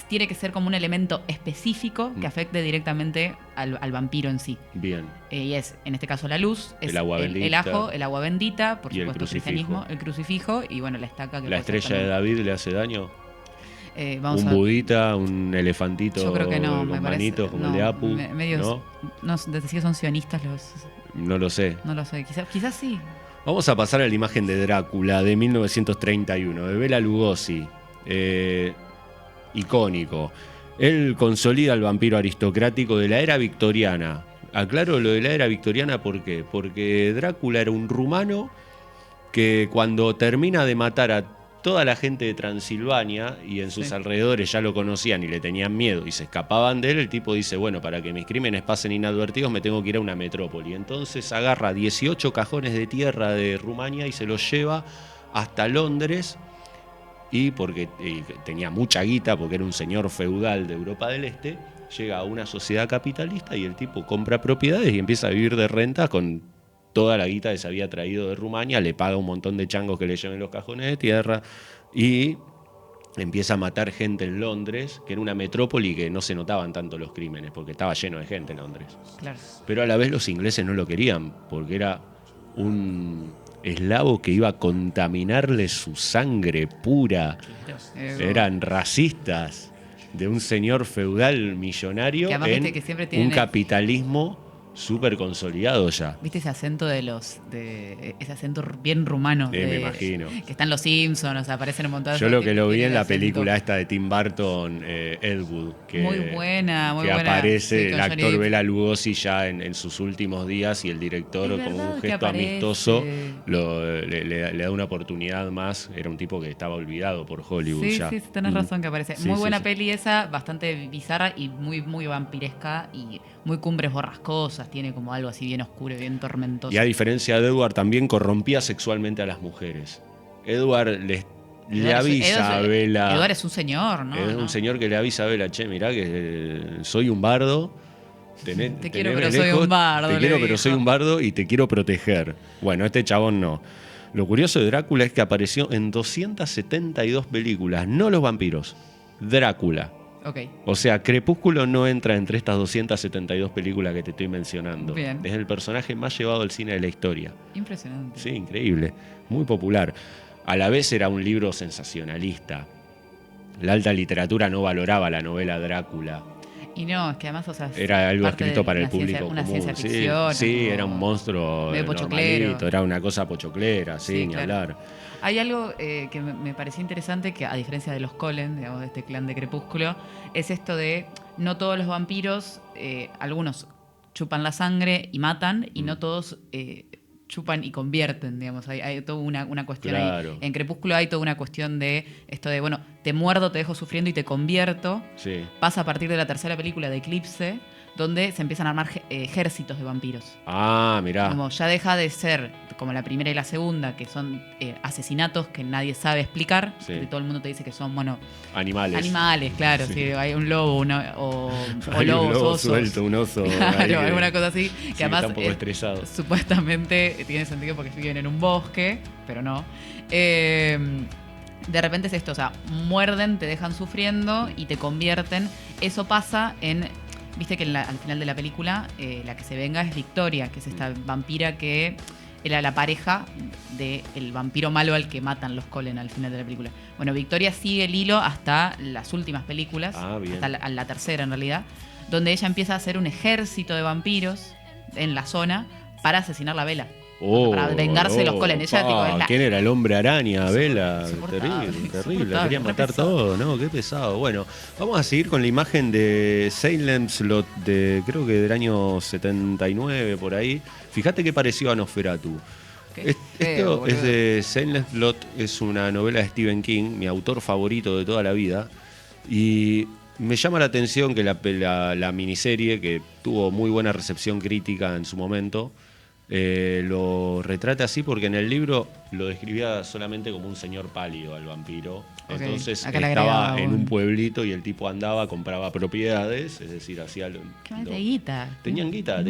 tiene que ser como un elemento específico que afecte directamente al vampiro en sí. Bien. Y es, en este caso, la luz, es El agua el bendita. ajo, el agua bendita, por Y el supuesto, el crucifijo. cristianismo, el crucifijo y, bueno, la estaca. Que ¿La puede ser estrella de también. David le hace daño? Vamos ¿Un a ver. budita, un elefantito Yo creo que no, con me parece. manitos como no, el de Apu? medios, ¿No? no sé si son sionistas los. No lo sé. No lo sé, quizás sí. Vamos a pasar a la imagen de Drácula de 1931, de Bela Lugosi. Icónico. Él consolida al vampiro aristocrático de la era victoriana. Aclaro lo de la era victoriana, ¿por qué? Porque Drácula era un rumano que cuando termina de matar a toda la gente de Transilvania y en sus Sí. alrededores ya lo conocían y le tenían miedo y se escapaban de él, el tipo dice, bueno, para que mis crímenes pasen inadvertidos me tengo que ir a una metrópoli. Entonces agarra 18 cajones de tierra de Rumania y se los lleva hasta Londres, y porque tenía mucha guita, porque era un señor feudal de Europa del Este, llega a una sociedad capitalista y el tipo compra propiedades y empieza a vivir de renta con toda la guita que se había traído de Rumania, le paga un montón de changos que le lleven los cajones de tierra y empieza a matar gente en Londres, que era una metrópoli que no se notaban tanto los crímenes, porque estaba lleno de gente en Londres. Claro. Pero a la vez los ingleses no lo querían, porque era un eslavo que iba a contaminarle su sangre pura. Eran racistas de un señor feudal millonario Que además en viste que siempre un tienen capitalismo súper consolidado ya. ¿Viste ese acento ese acento bien rumano? Me imagino. Que están los Simpsons, o sea, aparecen un montón de... Yo lo que lo vi en la acento. película esta de Tim Burton, Ed Wood, que, Muy buena, muy que buena. aparece Sí, el con Johnny actor Depp. Bela Lugosi ya en sus últimos días y el director, Es como verdad un que gesto aparece. amistoso, le da una oportunidad más. Era un tipo que estaba olvidado por Hollywood Sí, ya. sí, tenés razón que aparece. Sí, Muy sí, buena sí. peli esa, bastante bizarra y muy, muy vampiresca y muy cumbres borrascosas. Tiene como algo así bien oscuro y bien tormentoso. Y a diferencia de Edward, también corrompía sexualmente a las mujeres. Edward le avisa a Bella. Eduard es un señor, ¿no? Es ¿No? un señor que le avisa a Bella, che, mirá que soy un bardo. Te quiero, pero soy un bardo, Te le quiero, pero dijo. soy un bardo y te quiero proteger. Bueno, este chabón no. Lo curioso de Drácula es que apareció en 272 películas, no los vampiros, Drácula. Ok. O sea, Crepúsculo no entra entre estas 272 películas que te estoy mencionando. Bien. Es el personaje más llevado al cine de la historia. Impresionante. Sí, increíble. Muy popular. A la vez era un libro sensacionalista. La alta literatura no valoraba la novela Drácula. Y no, es que además, o sea, Era algo parte escrito de para el una ciencia- público una común. ciencia Sí, ficción. sí, como era un monstruo medio pochoclero. normalito, era una cosa pochoclera, sí, Sí, ni claro. hablar. Hay algo que me parecía interesante, que a diferencia de los Colen, digamos, de este clan de Crepúsculo, es esto de no todos los vampiros, algunos chupan la sangre y matan, y no todos chupan y convierten, digamos. Hay toda una cuestión Claro. ahí. En Crepúsculo hay toda una cuestión de esto de, bueno, te muerdo, te dejo sufriendo y te convierto. Sí. Pasa a partir de la tercera película de Eclipse, donde se empiezan a armar ejércitos de vampiros. Ah, mirá. Como ya deja de ser como la primera y la segunda, que son asesinatos que nadie sabe explicar, Sí. que todo el mundo te dice que son, bueno, Animales. animales, claro, Sí. sí, hay un lobo o Hay lobos, un lobo osos. suelto, un oso. ahí Claro, que- alguna cosa así, que sí, además está un poco estresado. supuestamente tiene sentido porque viven en un bosque, pero no. De repente es esto, o sea, muerden, te dejan sufriendo y te convierten. Eso pasa en... Viste que al final de la película, la que se venga es Victoria, que es esta vampira que era la pareja del vampiro malo al que matan los Colen al final de la película. Bueno, Victoria sigue el hilo hasta las últimas películas, Ah, bien. hasta la tercera en realidad, donde ella empieza a hacer un ejército de vampiros en la zona para asesinar la Vela. Para vengarse de los Colen. Ella, tipo, es la- ¿Quién era el hombre araña? Vela. Insoportable, Terrible, terrible. insoportable, Querían re matar pesado. todo, ¿no? Qué pesado. Bueno, vamos a seguir con la imagen de Salem Slot, de creo que del año 79, por ahí. Fíjate qué pareció a Nosferatu. Qué Esto feo, es boludo. de Silent Slot, es una novela de Stephen King, mi autor favorito de toda la vida. Y me llama la atención que la miniserie, que tuvo muy buena recepción crítica en su momento, lo retrata así porque en el libro lo describía solamente como un señor pálido al vampiro. Ok, Entonces acá le estaba agregaba en un- un pueblito y el tipo andaba, compraba propiedades, es decir, hacía... Qué mal de guita. Tenían guita,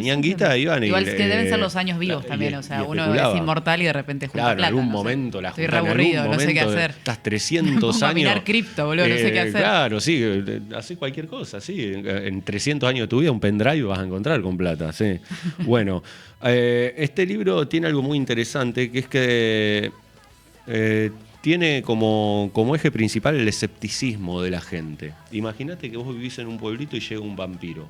sé. iban y... Igual es que deben ser los años vivos también, o sea, uno es especulaba. inmortal y de repente junta Claro, en plata. algún no sé. momento la Estoy juntan, re en aburrido, algún no sé qué momento hacer. Estás 300 Pongo a años. minar cripto, boludo, no sé qué hacer. Claro, sí, haces cualquier cosa, sí. En 300 años de tu vida un pendrive vas a encontrar con plata, sí. Bueno, este libro tiene algo muy interesante, que es que tiene como eje principal el escepticismo de la gente. Imagínate que vos vivís en un pueblito y llega un vampiro.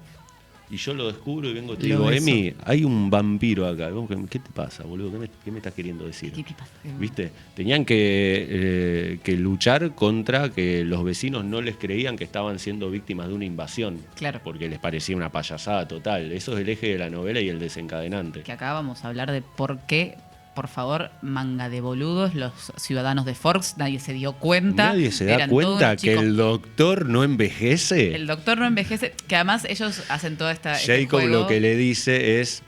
Y yo lo descubro y vengo y te Lo digo, beso. Emi, hay un vampiro acá. ¿Vos ¿Qué te pasa, boludo? ¿Qué me estás queriendo decir? ¿Qué te pasa? ¿Viste? Tenían que luchar contra que los vecinos no les creían que estaban siendo víctimas de una invasión. Claro. Porque les parecía una payasada total. Eso es el eje de la novela y el desencadenante. Que acá vamos a hablar de por qué, por favor, manga de boludos, los ciudadanos de Forks, nadie se dio cuenta. Nadie se da Eran todos cuenta unos que chicos- el doctor no envejece. El doctor no envejece, que además ellos hacen toda esta... este Jacob juego. lo que le dice es,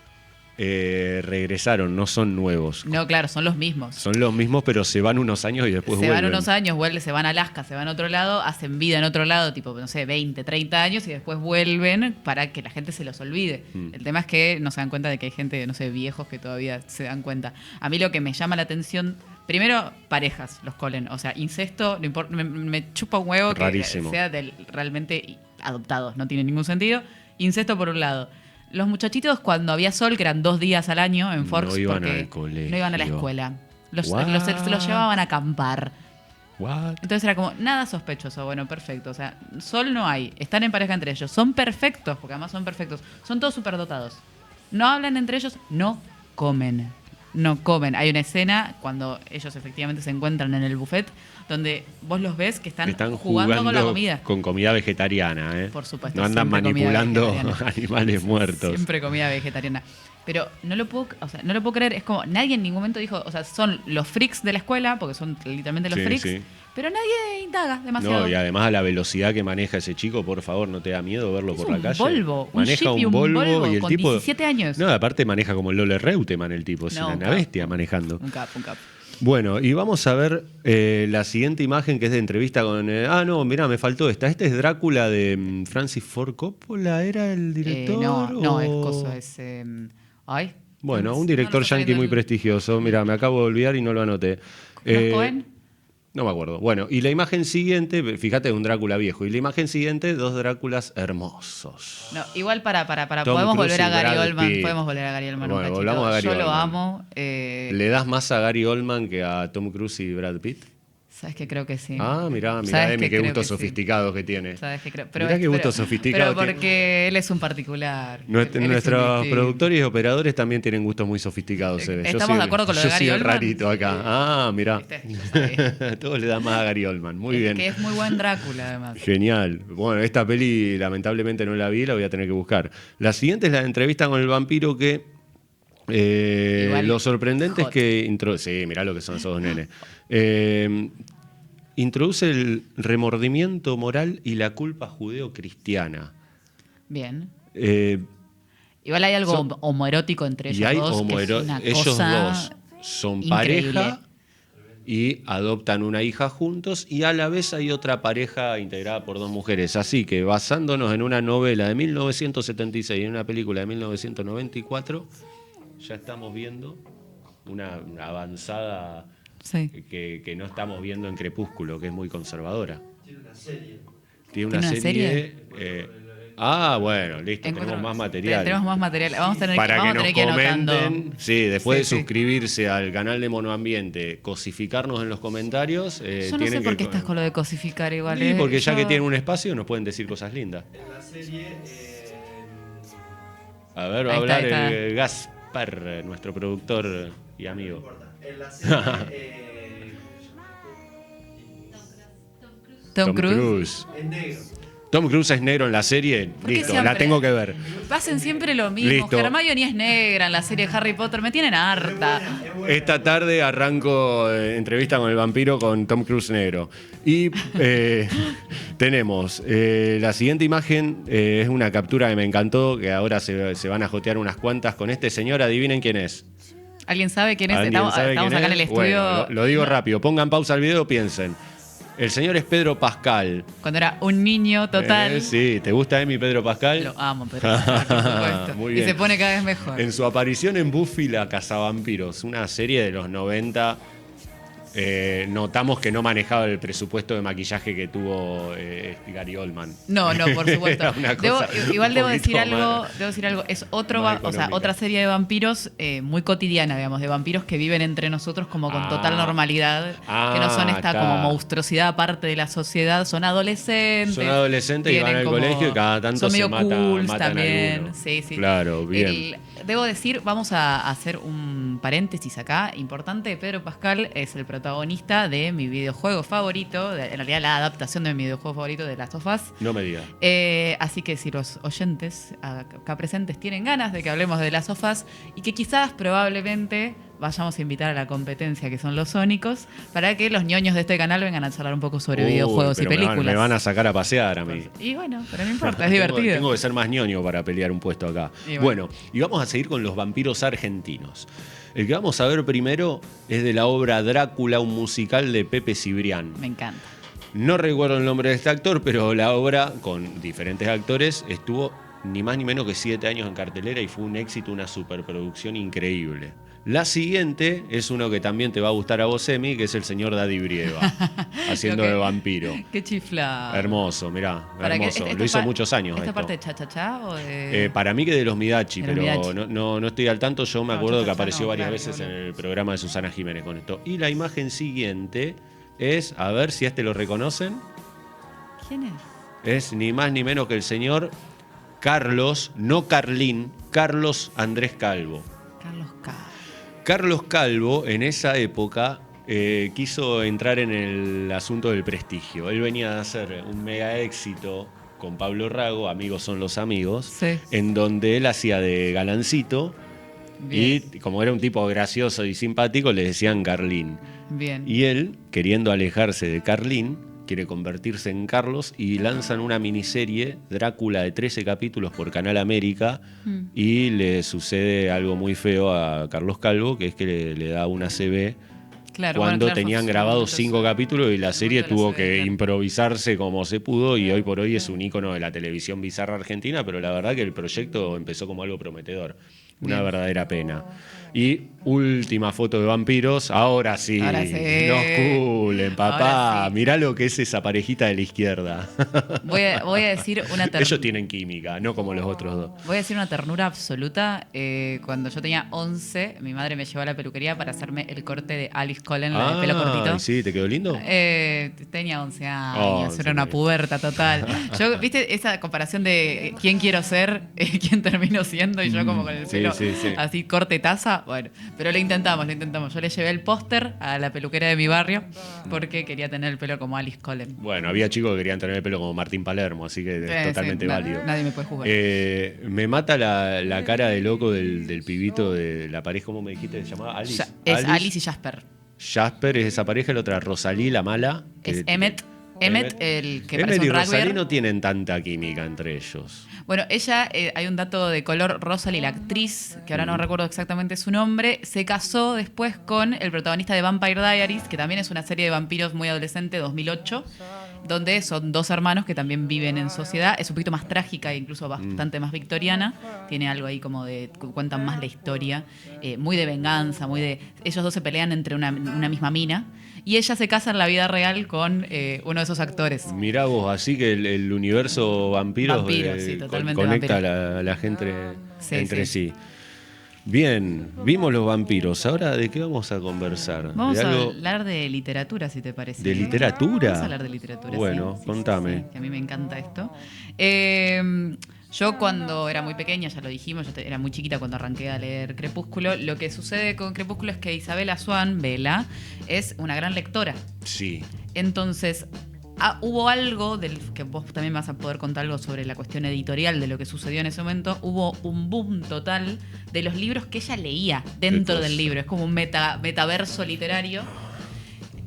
regresaron, no son nuevos. No, claro, son los mismos. Son los mismos, pero se van unos años y después Se vuelven. van unos años, se van a Alaska, se van a otro lado, hacen vida en otro lado, tipo, no sé, 20, 30 años y después vuelven para que la gente se los olvide. El tema es que no se dan cuenta de que hay gente, no sé, viejos que todavía se dan cuenta. A mí lo que me llama la atención, primero, parejas, los Colen. O sea, incesto, no importa, me chupa un huevo que Rarísimo. sea realmente adoptados, no tiene ningún sentido. Incesto por un lado. Los muchachitos, cuando había sol, que eran 2 días al año en Forks, No iban porque al colegio. no iban a la escuela. Los What? llevaban a acampar. What? Entonces era como, nada sospechoso. Bueno, perfecto. O sea, sol no hay. Están en pareja entre ellos. Son perfectos, porque además son perfectos. Son todos superdotados. No hablan entre ellos, no comen. No comen. Hay una escena cuando ellos efectivamente se encuentran en el buffet donde vos los ves que están jugando con la comida. Con comida vegetariana, ¿eh? Por supuesto, No andan siempre comida manipulando vegetariana. animales muertos. Siempre comida vegetariana. Pero no lo puedo creer. Es como, nadie en ningún momento dijo, o sea, son los freaks de la escuela, porque son literalmente los Sí, freaks, sí. pero nadie indaga demasiado. No, y además a la velocidad que maneja ese chico, por favor, ¿no te da miedo verlo Es por un la calle? Volvo, un Maneja Jeep y un un Volvo Volvo y el con tipo 17 años. No, aparte maneja como el Lole Reutemann el tipo, es No, una un bestia capo. manejando. Un cap. Bueno, y vamos a ver la siguiente imagen que es de entrevista con... no, mirá, me faltó esta. Este es Drácula de Francis Ford Coppola, ¿era el director? No, o- es coso, es... ay. Bueno, No un me director está yankee muy saliendo el- prestigioso. Mira, me acabo de olvidar y no lo anoté. ¿Los Coen? No me acuerdo. Bueno, y la imagen siguiente, fíjate, es un Drácula viejo. Y la imagen siguiente, 2 Dráculas hermosos. No, igual para Tom podemos Cruise volver a y Gary Brad Oldman. Pitt. Podemos volver a Gary Oldman Bueno, un volvamos cachito. a Gary Yo lo Oldman. amo. ¿Le das más a Gary Oldman que a Tom Cruise y Brad Pitt? Sabes que creo que sí. Ah, mirá, Sabes Emi, que qué creo gustos que sí. sofisticados que tiene. Sabes que creo. Mirá qué gusto sofisticado Pero tiene. porque él es un particular. Él es Nuestros un distinto. productores y operadores también tienen gustos muy sofisticados, se ve. Yo ¿Estamos soy- de acuerdo con lo de yo Gary soy el Oldman? rarito acá. Ah, mirá. ¿Viste? Yo sabía. Todos le dan más a Gary Oldman. Muy Es bien. que es muy buen Drácula, además. Genial. Bueno, esta peli lamentablemente no la vi, la voy a tener que buscar. La siguiente es la entrevista con el vampiro que... Igual, lo sorprendente hot. es que... Sí, mirá lo que son esos dos nenes. Introduce el remordimiento moral y la culpa judeo-cristiana. Bien. Eh, Igual hay algo Son- homoerótico entre ellos y hay dos. Que es una ellos cosa dos son increíble. pareja y adoptan una hija juntos y a la vez hay otra pareja integrada por 2 mujeres. Así que basándonos en una novela de 1976 y en una película de 1994, ya estamos viendo una avanzada Sí. que no estamos viendo en Crepúsculo, que es muy conservadora. Tiene una ¿Tiene una serie. Bueno, listo, Encuentro- tenemos más material. Tenemos más material. Vamos a tener Para vamos que a nos tener que ir anotando. comenten, sí, después Sí, de sí. suscribirse al canal de Monoambiente, cosificarnos en los comentarios. Yo no sé tienen por qué que- estás con lo de cosificar igual. Sí, porque ya Yo- que tienen un espacio nos pueden decir cosas lindas. En la serie, A ver, va a Ahí está, hablar ahí está. Gaspar, nuestro productor y no amigo. importa. En la serie, Tom Cruise. en negro. Tom Cruise es negro en la serie. ¿Por qué Listo, siempre? la tengo que ver. Hacen siempre lo mismo. Listo. Hermione es negra en la serie de Harry Potter. Me tienen harta. Esta tarde arranco entrevista con el vampiro con Tom Cruise negro. Y tenemos la siguiente imagen, es una captura que me encantó, que ahora se van a jotear unas cuantas con este señor. Adivinen quién es. ¿Alguien sabe quién es? ¿Alguien Estamos sabe estamos quién acá en es? el estudio. Bueno, lo digo rápido. Pongan pausa al video, piensen. El señor es Pedro Pascal. Cuando era un niño total. Sí, ¿te gusta mi Pedro Pascal? Lo amo, pero por supuesto. Muy Y bien. se pone cada vez mejor. En su aparición en Buffy la cazavampiros, una serie de los 90, notamos que no manejaba el presupuesto de maquillaje que tuvo Gary Oldman. No, por supuesto. Era una cosa Igual un debo poquito decir algo, más- debo decir algo, es otro, más o sea, económica. otra serie de vampiros muy cotidiana, digamos, de vampiros que viven entre nosotros como con total normalidad, que no son esta está. como monstruosidad aparte de la sociedad, son adolescentes. Son adolescentes y van tienen al como- colegio y cada tanto son se medio cools matan también. alguno. Sí, sí. Claro, bien. Debo decir, vamos a hacer un paréntesis acá importante. Pedro Pascal es el protagonista de mi videojuego favorito, en realidad la adaptación de mi videojuego favorito de Last of Us. No me digas. Así que si los oyentes acá presentes tienen ganas de que hablemos de las sofás y que quizás probablemente vayamos a invitar a la competencia que son los sónicos para que los ñoños de este canal vengan a charlar un poco sobre Uy, videojuegos y pero películas. Me van a sacar a pasear a mí. Y bueno, pero no importa, es divertido. Tengo que ser más ñoño para pelear un puesto acá. Y Bueno, y vamos a seguir con los vampiros argentinos. El que vamos a ver primero es de la obra Drácula, un musical de Pepe Cibrián. Me encanta. No recuerdo el nombre de este actor, pero la obra, con diferentes actores, estuvo ni más ni menos que 7 años en cartelera y fue un éxito, una superproducción increíble. La siguiente es uno que también te va a gustar a vos, Emi, que es el señor Daddy Brieva, haciendo Lo que- de vampiro. Qué chifla. Hermoso, mirá, Para que- hermoso. esta Lo hizo pa- muchos años. ¿Esta esto. parte de cha-cha-cha o de...? Para mí que de los Midachi, De los pero Midachi. no estoy al tanto. Yo me No, acuerdo que cha-cha-cha apareció no, varias claro, veces en boludo. el programa de Susana Jiménez con esto. Y la imagen siguiente es, a ver si a este lo reconocen, ¿Quién es? es ni más ni menos que el señor Carlos, no Carlín, Carlos Andrés Calvo. Carlos K. Carlos Calvo en esa época quiso entrar en el asunto del prestigio. Él venía de hacer un mega éxito con Pablo Rago, Amigos son los amigos, Sí. en donde él hacía de galancito Bien. y como era un tipo gracioso y simpático le decían Carlín. Bien. Y él, queriendo alejarse de Carlín, quiere convertirse en Carlos y lanzan una miniserie, Drácula, de 13 capítulos por Canal América, y le sucede algo muy feo a Carlos Calvo, que es que le da una CB Claro, cuando bueno, claro, tenían fue- grabados fue- 5 capítulos y la serie momento de la tuvo CB, que claro. improvisarse como se pudo y hoy por hoy es un ícono de la televisión bizarra argentina, pero la verdad que el proyecto empezó como algo prometedor. Una Bien. verdadera pena. Y última foto de vampiros, ahora sí, Ahora sí. nos culen, papá. Ahora sí. Mirá lo que es esa parejita de la izquierda. Voy a decir una Ellos tienen química, no como los otros dos. Voy a decir una ternura absoluta. Cuando yo tenía 11, mi madre me llevó a la peluquería para hacerme el corte de Alice Cullen, la de pelo cortito. ¿Sí? ¿Te quedó lindo? Tenía 11 años, Oh, era una sí. puberta total. Yo, ¿viste esa comparación de quién quiero ser, quién termino siendo? Y yo como con el Sí, pelo sí, sí. así corte taza. Bueno, pero lo intentamos. Yo le llevé el póster a la peluquera de mi barrio porque quería tener el pelo como Alice Cullen. Bueno, había chicos que querían tener el pelo como Martín Palermo, así que es Sí, totalmente sí, válido. Nadie me puede juzgar. Me mata la cara de loco del pibito de la pareja, ¿cómo me dijiste que se llamaba? Alice. Es Alice y Jasper. Jasper es esa pareja, la otra Rosalí, la mala. Es que- Emmet, el que Emmet parece y un Rosalí rugby. no tienen tanta química entre ellos. Bueno, ella, hay un dato de color, Rosalie, la actriz, que ahora no recuerdo exactamente su nombre, se casó después con el protagonista de Vampire Diaries, que también es una serie de vampiros muy adolescente, 2008, donde son dos hermanos que también viven en sociedad. Es un poquito más trágica e incluso bastante más victoriana. Tiene algo ahí como de, cuentan más la historia, muy de venganza, muy de... Ellos dos se pelean entre una misma mina. Y ella se casa en la vida real con uno de esos actores. Mirá vos, así que el universo vampiros Vampiro, sí, totalmente conecta vampiro. a la gente Sí, entre sí. sí. Bien, vimos los vampiros. Ahora, ¿de qué vamos a conversar? Vamos ¿De a algo hablar de literatura, si te parece. de literatura? Vamos a hablar de literatura. Bueno, sí, contame. sí, que a mí me encanta esto. Yo cuando era muy pequeña, ya lo dijimos, era muy chiquita cuando arranqué a leer Crepúsculo. Lo que sucede con Crepúsculo es que Isabella Swan, Bella, es una gran lectora. Sí. Entonces, hubo algo del que vos también vas a poder contar algo sobre la cuestión editorial de lo que sucedió en ese momento. Hubo un boom total de los libros que ella leía dentro Qué del cosa. libro. Es como un metaverso literario.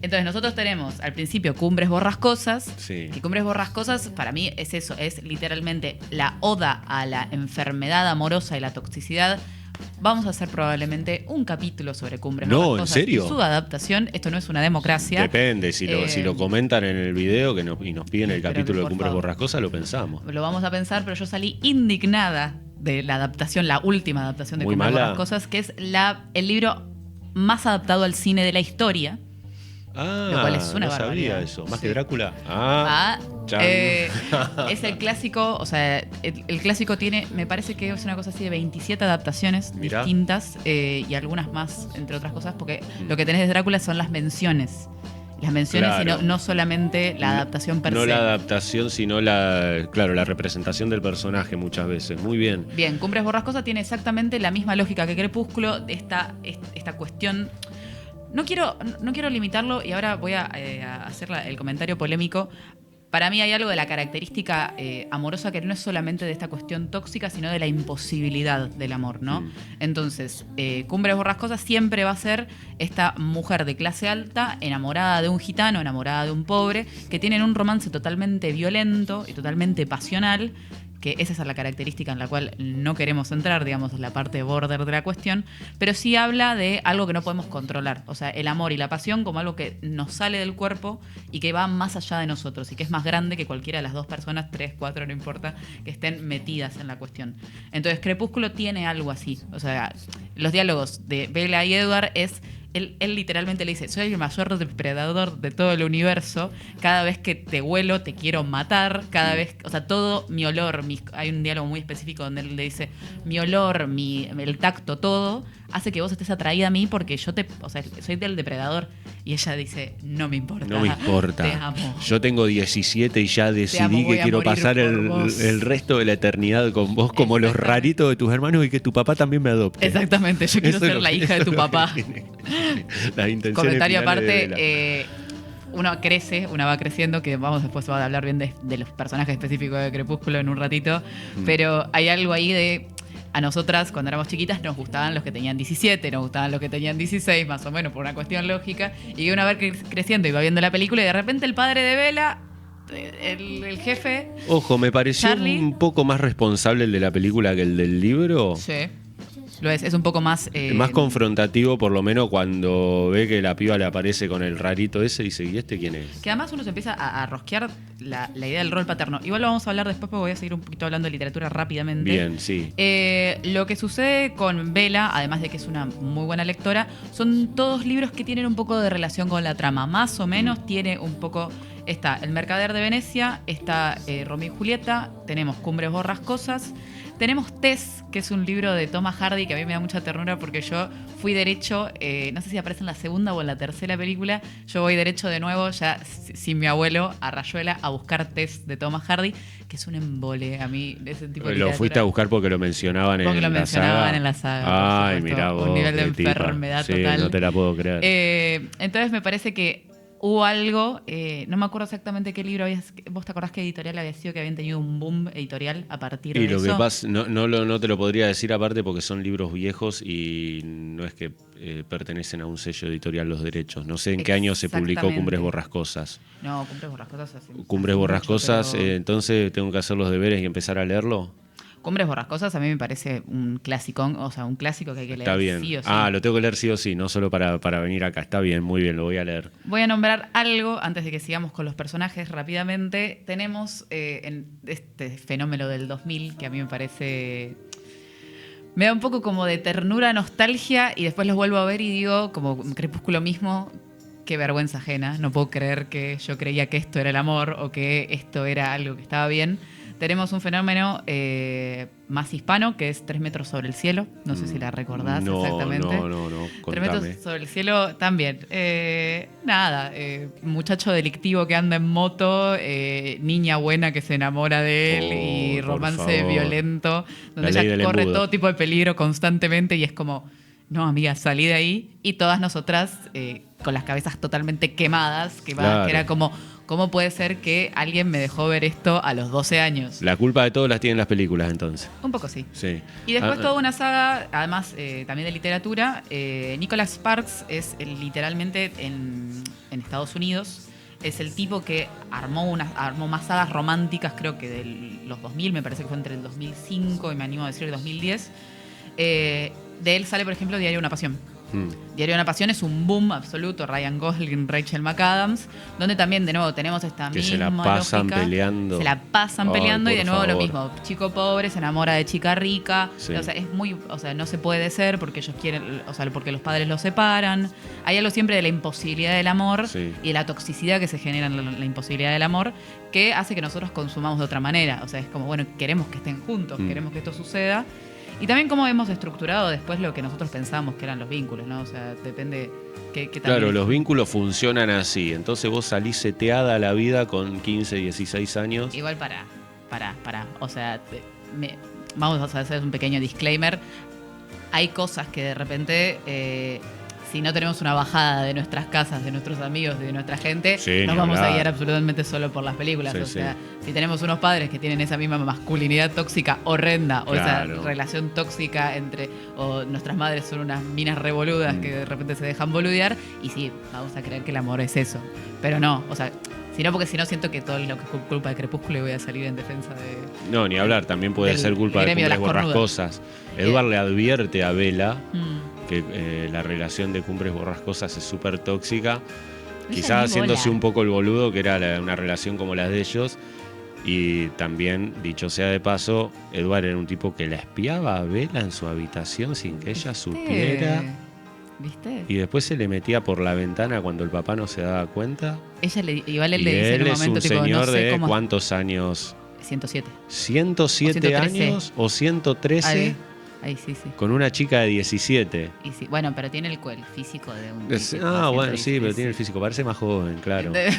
Entonces nosotros tenemos al principio Cumbres Borrascosas, Sí. que Cumbres Borrascosas para mí es eso, es literalmente la oda a la enfermedad amorosa y la toxicidad. Vamos a hacer probablemente un capítulo sobre Cumbres No, ¿en Borrascosas serio? y su adaptación. Esto no es una democracia. Depende, si lo comentan en el video y nos piden el pero capítulo de por Cumbres favor. Borrascosas, lo pensamos. Lo vamos a pensar, pero yo salí indignada de la adaptación, la última adaptación de Muy Cumbres mala. Borrascosas, que es el libro más adaptado al cine de la historia. Ah, Lo cual es una no sabía barbaridad. eso. ¿Más Sí. que Drácula? Ah, chan. es el clásico, o sea, el clásico tiene, me parece que es una cosa así de 27 adaptaciones Mirá. distintas y algunas más, entre otras cosas, porque lo que tenés de Drácula son las menciones. Las menciones Claro. y no solamente la adaptación per No se. la adaptación, sino la representación del personaje muchas veces. Muy bien. Bien, Cumbres Borrascosas tiene exactamente la misma lógica que Crepúsculo, esta cuestión. No quiero limitarlo y ahora voy a hacer el comentario polémico. Para mí hay algo de la característica amorosa que no es solamente de esta cuestión tóxica, sino de la imposibilidad del amor, ¿no? Entonces, Cumbres Borrascosas siempre va a ser esta mujer de clase alta, enamorada de un gitano, enamorada de un pobre, que tienen un romance totalmente violento y totalmente pasional, que esa es la característica en la cual no queremos entrar, digamos, es la parte border de la cuestión, pero sí habla de algo que no podemos controlar, o sea, el amor y la pasión como algo que nos sale del cuerpo y que va más allá de nosotros y que es más grande que cualquiera de las dos personas, 3, 4, no importa, que estén metidas en la cuestión. Entonces, Crepúsculo tiene algo así, o sea, los diálogos de Bella y Edward es... Él literalmente le dice, soy el mayor depredador de todo el universo, cada vez que te huelo te quiero matar, cada vez, o sea, todo mi olor, hay un diálogo muy específico donde él le dice, mi olor, el tacto, todo, hace que vos estés atraída a mí porque o sea, soy del depredador. Y ella dice, no me importa. No me importa. Te amo. Yo tengo 17 y ya decidí voy que a quiero morir pasar por vos. el resto de la eternidad con vos, como los Exactamente. raritos de tus hermanos y que tu papá también me adopte. Exactamente, yo quiero Eso es ser lo la que- hija de tu lo que papá. tiene. Las intenciones Comentario finales de aparte, Bella. uno va creciendo, que vamos después a hablar bien de los personajes específicos de Crepúsculo en un ratito, pero hay algo ahí de... A nosotras, cuando éramos chiquitas, nos gustaban los que tenían 17, nos gustaban los que tenían 16, más o menos, por una cuestión lógica. Y que una vez creciendo iba viendo la película y de repente el padre de Bella, el jefe... Ojo, me pareció Charlie. un poco más responsable el de la película que el del libro. Sí, lo es un poco más... Más confrontativo, por lo menos cuando ve que la piba le aparece con el rarito ese y dice, ¿y este quién es? Que además uno se empieza a rosquear la idea del rol paterno. Igual lo vamos a hablar después porque voy a seguir un poquito hablando de literatura rápidamente. Bien, sí. Lo que sucede con Bella, además de que es una muy buena lectora, son todos libros que tienen un poco de relación con la trama. Más o menos tiene un poco... Está El Mercader de Venecia, está Romeo y Julieta, tenemos Cumbres Borrascosas, tenemos Tess, que es un libro de Thomas Hardy que a mí me da mucha ternura porque yo fui derecho, no sé si aparece en la segunda o en la tercera película, yo voy derecho de nuevo, ya sin mi abuelo, a Rayuela, a buscar Tess de Thomas Hardy, que es un embole a mí, de ese tipo de Lo literatura. fuiste a buscar porque lo mencionaban Porque en lo la mencionaban saga. en la saga, por Ay, supuesto. mirá vos. Un nivel de qué tipa. enfermedad Sí, total. no te la puedo creer. Entonces me parece que hubo algo, no me acuerdo exactamente qué libro vos te acordás qué editorial había sido, que habían tenido un boom editorial a partir Y de lo eso. que pasa, no te lo podría decir aparte porque son libros viejos y no es que pertenecen a un sello editorial los derechos. No sé en qué año se publicó Exactamente. Cumbres Borrascosas. No, Cumbres Borrascosas. Cumbres hace Borrascosas, mucho, pero- entonces tengo que hacer los deberes y empezar a leerlo. Cumbres Borrascosas a mí me parece un clasicón, o sea, un clásico que hay que leer Está bien. sí o sí. Lo tengo que leer sí o sí, no solo para venir acá. Está bien, muy bien, lo voy a leer. Voy a nombrar algo antes de que sigamos con los personajes rápidamente. Tenemos en este fenómeno del 2000 que a mí me parece... Me da un poco como de ternura, nostalgia y después los vuelvo a ver y digo, como Crepúsculo mismo, qué vergüenza ajena. No puedo creer que yo creía que esto era el amor o que esto era algo que estaba bien. Tenemos un fenómeno más hispano que es 3 metros sobre el cielo. No sé si la recordás exactamente. No, 3 contame. metros sobre el cielo también. Muchacho delictivo que anda en moto, niña buena que se enamora de él y Por romance favor. violento, donde La ley ella del corre embudo. todo tipo de peligro constantemente y es como, no amiga, salí de ahí. Y todas nosotras con las cabezas totalmente quemadas, que Claro. era como, ¿cómo puede ser que alguien me dejó ver esto a los 12 años? La culpa de todo las tienen las películas entonces. Un poco sí. Sí. Y después Ah, toda una saga, además también de literatura. Nicholas Sparks es literalmente en Estados Unidos. Es el tipo que armó más sagas románticas, creo que de los 2000, me parece que fue entre el 2005 y me animo a decir el 2010. De él sale, por ejemplo, Diario de una Pasión. Diario de una Pasión es un boom absoluto. Ryan Gosling, Rachel McAdams, donde también de nuevo tenemos esta Que misma se la pasan lógica. peleando. Se la pasan Ay, peleando y por de nuevo lo favor. mismo. Chico pobre se enamora de chica rica. Sí. O sea, es muy, o sea, no se puede ser porque ellos quieren, o sea, porque los padres los separan. Hay algo siempre de la imposibilidad del amor Sí. y de la toxicidad que se genera en la imposibilidad del amor, que hace que nosotros consumamos de otra manera. O sea, es como, bueno, queremos que estén juntos, queremos que esto suceda. Y también cómo hemos estructurado después lo que nosotros pensábamos que eran los vínculos, ¿no? O sea, depende qué Claro, también- los vínculos funcionan así. Entonces vos salís seteada a la vida con 15, 16 años. Igual para. O sea, vamos a hacer un pequeño disclaimer. Hay cosas que de repente, si no tenemos una bajada de nuestras casas, de nuestros amigos, de nuestra gente, Sí, nos ni vamos a hablar. guiar absolutamente solo por las películas. Sí, o sí. sea, si tenemos unos padres que tienen esa misma masculinidad tóxica horrenda, o Claro. esa relación tóxica o nuestras madres son unas minas revoludas que de repente se dejan boludear, y sí, vamos a creer que el amor es eso. Pero no, o sea, porque si no siento que todo lo que es culpa de Crepúsculo y voy a salir en defensa de... No, ni hablar, también puede Del ser culpa de gremio de Cumbres las cornudas. Borrascosas. Edward le advierte a Bella Mm. que la relación de Cumbres Borrascosas es súper tóxica. Ella Quizás ni haciéndose bola. un poco el boludo, que era una relación como las de ellos. Y también, dicho sea de paso, Edward era un tipo que la espiaba a Bella en su habitación sin que ella supiera. ¿Viste? Y después se le metía por la ventana cuando el papá no se daba cuenta. Igual él Y le dice en él un es momento, un tipo, señor no sé de cómo. ¿cuántos años? 107. 107 113. años o 113 Ahí sí, sí. con una chica de 17. Y sí. Bueno, pero tiene el físico de un. tipo de Bueno, sí, 116. pero tiene el físico. Parece más joven, claro. De-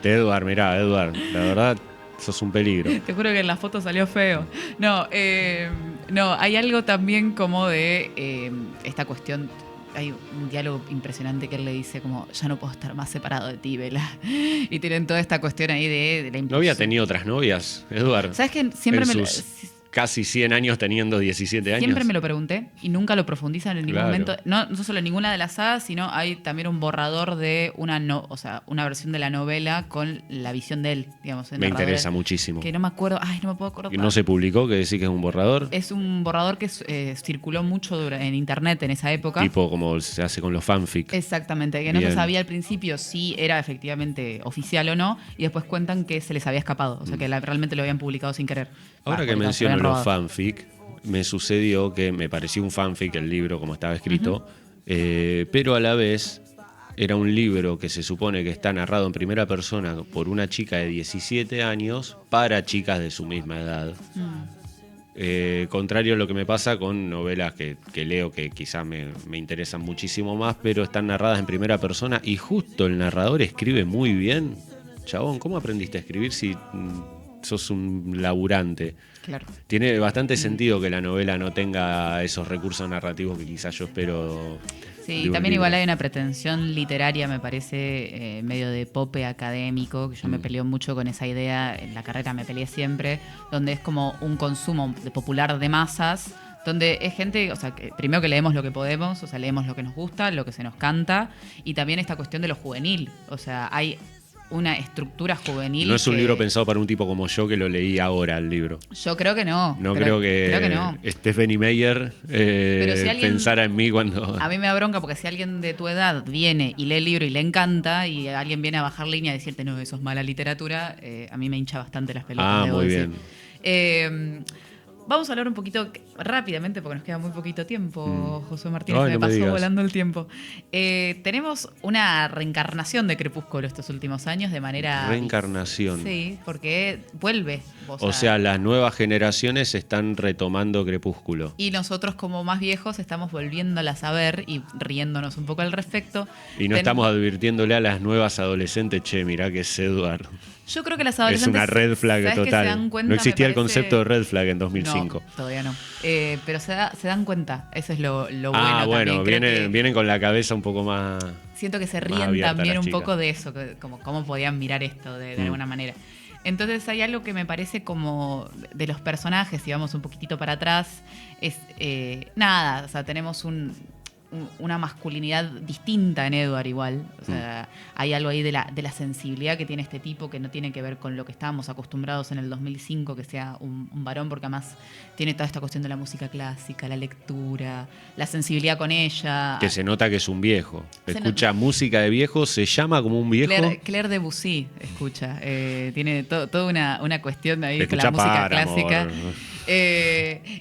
Edward, mirá, Edward, la verdad, sos un peligro. Te juro que en la foto salió feo. No, no, hay algo también como de esta cuestión. Hay un diálogo impresionante que él le dice como, ya no puedo estar más separado de ti, Bella. Y tienen toda esta cuestión ahí de la ¿No había tenido otras novias, Edward? ¿Sabes qué? Siempre En me lo... sus casi 100 años teniendo 17 años. Siempre me lo pregunté y nunca lo profundizan en ningún Claro. momento. No solo en ninguna de las sagas, sino hay también un borrador de una versión de la novela con la visión de él, digamos. el Me narrador. interesa muchísimo. Que no me acuerdo, no me puedo acordar. ¿No se publicó? ¿Que decís que es un borrador? Es un borrador que circuló mucho en internet en esa época. Tipo como se hace con los fanfic. Exactamente, que no se Bien. sabía al principio si era efectivamente oficial o no, y después cuentan que se les había escapado, o sea que realmente lo habían publicado sin querer. Ahora que porque se menciono habían los robado. fanfic, me sucedió que me pareció un fanfic el libro como estaba escrito, pero a la vez era un libro que se supone que está narrado en primera persona por una chica de 17 años para chicas de su misma edad. Contrario a lo que me pasa con novelas que leo que quizás me interesan muchísimo más, pero están narradas en primera persona y justo el narrador escribe muy bien. Chabón, ¿cómo aprendiste a escribir si sos un laburante? Claro. Tiene bastante sentido que la novela no tenga esos recursos narrativos que quizás yo espero. Sí, de y un también libro. igual hay una pretensión literaria, me parece, medio de pope académico, que yo me peleo mucho con esa idea, en la carrera me peleé siempre, donde es como un consumo de popular de masas, donde es gente, o sea, que primero que leemos lo que podemos, o sea, leemos lo que nos gusta, lo que se nos canta, y también esta cuestión de lo juvenil, o sea, hay una estructura juvenil. No es un que- libro pensado para un tipo como yo que lo leí ahora el libro. Yo creo que no. No creo que no. Stephanie Meyer si alguien- pensara en mí cuando. A mí me da bronca porque si alguien de tu edad viene y lee el libro y le encanta y alguien viene a bajar línea y decirte no, eso es mala literatura, a mí me hincha bastante las pelotas. Ah, debo muy decir. bien. Vamos a hablar un poquito rápidamente porque nos queda muy poquito tiempo, José Martínez, Ay, me no me pasó digas. volando el tiempo. Tenemos una reencarnación de Crepúsculo estos últimos años de manera... Reencarnación. Sí, porque vuelve. O sea, las nuevas generaciones están retomando Crepúsculo. Y nosotros como más viejos estamos volviéndolas a ver y riéndonos un poco al respecto. Y no estamos advirtiéndole a las nuevas adolescentes, che, mirá que es Edward. Yo creo que las Es adolescentes... una red flag ¿sabes qué se dan total. cuenta? No existía Me el parece- concepto de red flag en 2005. No, todavía no. Pero se dan cuenta, eso es lo bueno. Ah, bueno, también. Creo que vienen con la cabeza un poco más. siento que se más ríen abierta también las un chicas. poco de eso, como cómo podían mirar esto de alguna manera. Entonces hay algo que me parece como de los personajes, si vamos un poquitito para atrás, es nada, o sea, tenemos una masculinidad distinta en Edward igual. O sea, hay algo ahí de la sensibilidad que tiene este tipo que no tiene que ver con lo que estábamos acostumbrados en el 2005, que sea un varón, porque además tiene toda esta cuestión de la música clásica, la lectura, la sensibilidad con ella. Que se nota que es un viejo. Se Escucha música de viejo, se llama como un viejo. Claire Debussy, escucha. Tiene toda una cuestión ahí con Escucha la música Paramore. clásica.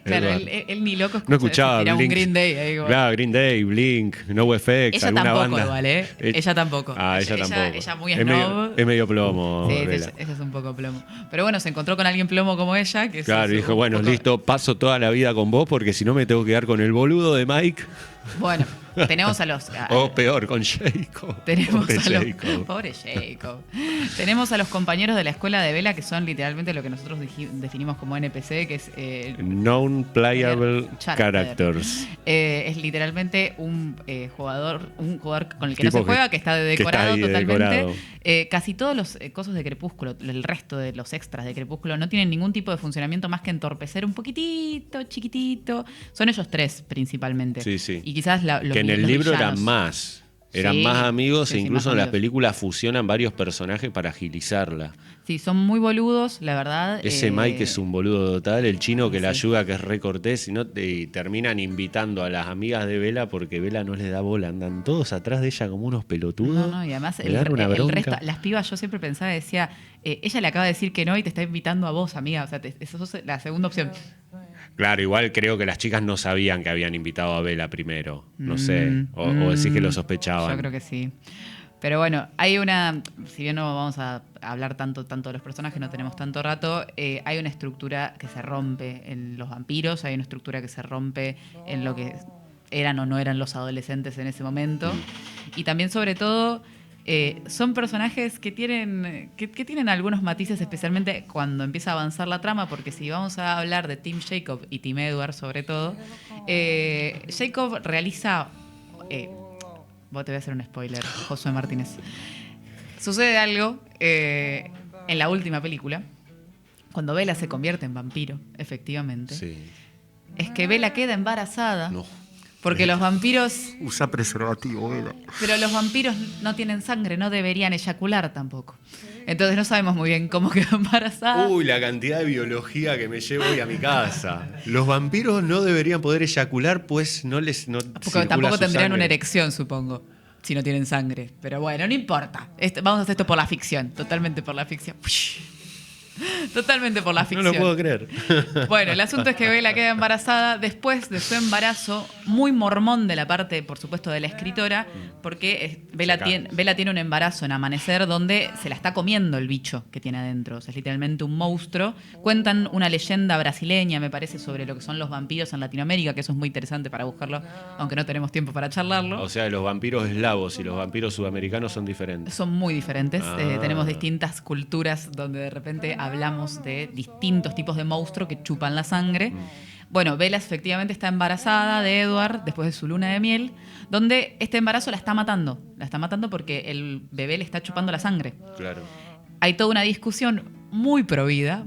Claro, Edward. él ni loco escucha. No escuchaba era un Blink. Green Day. Ahí, como- Claro, Green Day, Blink, NoFX, Ella alguna tampoco banda. igual, ¿eh? Ella tampoco. Ah, ella Ella- tampoco. ella muy es snob. es medio plomo, Sí, Vela. ella es un poco plomo. Pero bueno, se encontró con alguien plomo como ella. Que Claro, es dijo, un bueno, poco- listo, paso toda la vida con vos porque si no me tengo que quedar con el boludo de Mike. Bueno, tenemos a los... O peor, con Jacob. Tenemos Pobre a los, Jacob. pobre Jacob. Tenemos a los compañeros de la escuela de Vela que son literalmente lo que nosotros definimos como NPC, que es Non-playable Character. characters. es literalmente un jugador con el que no Tipo se juega, que está que está decorado ahí de totalmente. decorado. Casi todos los cosas de Crepúsculo, el resto de los extras de Crepúsculo, no tienen ningún tipo de funcionamiento más que entorpecer un poquitito, chiquitito. Son ellos tres principalmente. Sí, sí. Y quizás los Que en el los libro villanos. eran más. Eran Sí, más amigos sí, e sí, incluso más en las amigos. películas fusionan varios personajes para agilizarla. Sí, son muy boludos, la verdad. Ese Mike es un boludo total, el chino que le sí. ayuda, que es re cortés, y terminan invitando a las amigas de Bella porque Bella no les da bola, andan todos atrás de ella como unos pelotudos. No, y además Me dan una el bronca. resto, las pibas, yo siempre pensaba, decía, ella le acaba de decir que no y te está invitando a vos, amiga. O sea, esa es la segunda opción. Claro, igual creo que las chicas no sabían que habían invitado a Bella primero, no sé, o decís que lo sospechaban. Yo creo que sí. Pero bueno, hay una, si bien no vamos a hablar tanto de los personajes, no tenemos tanto rato, hay una estructura que se rompe en los vampiros, hay una estructura que se rompe en lo que eran o no eran los adolescentes en ese momento. Y también, sobre todo, son personajes que tienen algunos matices, especialmente cuando empieza a avanzar la trama, porque si vamos a hablar de Team Jacob y Team Edward, sobre todo, Jacob realiza... vos te voy a hacer un spoiler, Josué Martínez. Sucede algo en la última película, cuando Bella se convierte en vampiro, efectivamente. Sí. Es que Bella queda embarazada. No. Porque los vampiros... Usa preservativo, Bella. Pero los vampiros no tienen sangre, no deberían eyacular tampoco. Entonces no sabemos muy bien cómo quedó embarazada. Uy, la cantidad de biología que me llevo hoy a mi casa. Los vampiros no deberían poder eyacular, pues no les... No Porque circula tampoco su tendrían sangre. una erección, supongo, si no tienen sangre. Pero bueno, no importa. Vamos a hacer esto por la ficción, totalmente por la ficción. Totalmente por la No ficción. lo puedo creer. Bueno, el asunto es que Bella queda embarazada después de su embarazo, muy mormón de la parte, por supuesto, de la escritora, porque Bella tiene un embarazo en Amanecer donde se la está comiendo el bicho que tiene adentro. O sea, es literalmente un monstruo. Cuentan una leyenda brasileña, me parece, sobre lo que son los vampiros en Latinoamérica, que eso es muy interesante para buscarlo, aunque no tenemos tiempo para charlarlo. O sea, los vampiros eslavos y los vampiros sudamericanos son diferentes. Son muy diferentes. Ah. Tenemos distintas culturas donde de repente hablamos de distintos tipos de monstruos que chupan la sangre. Bueno, Bella efectivamente está embarazada de Edward después de su luna de miel, donde este embarazo la está matando. La está matando porque el bebé le está chupando la sangre. Claro. Hay toda una discusión muy provida,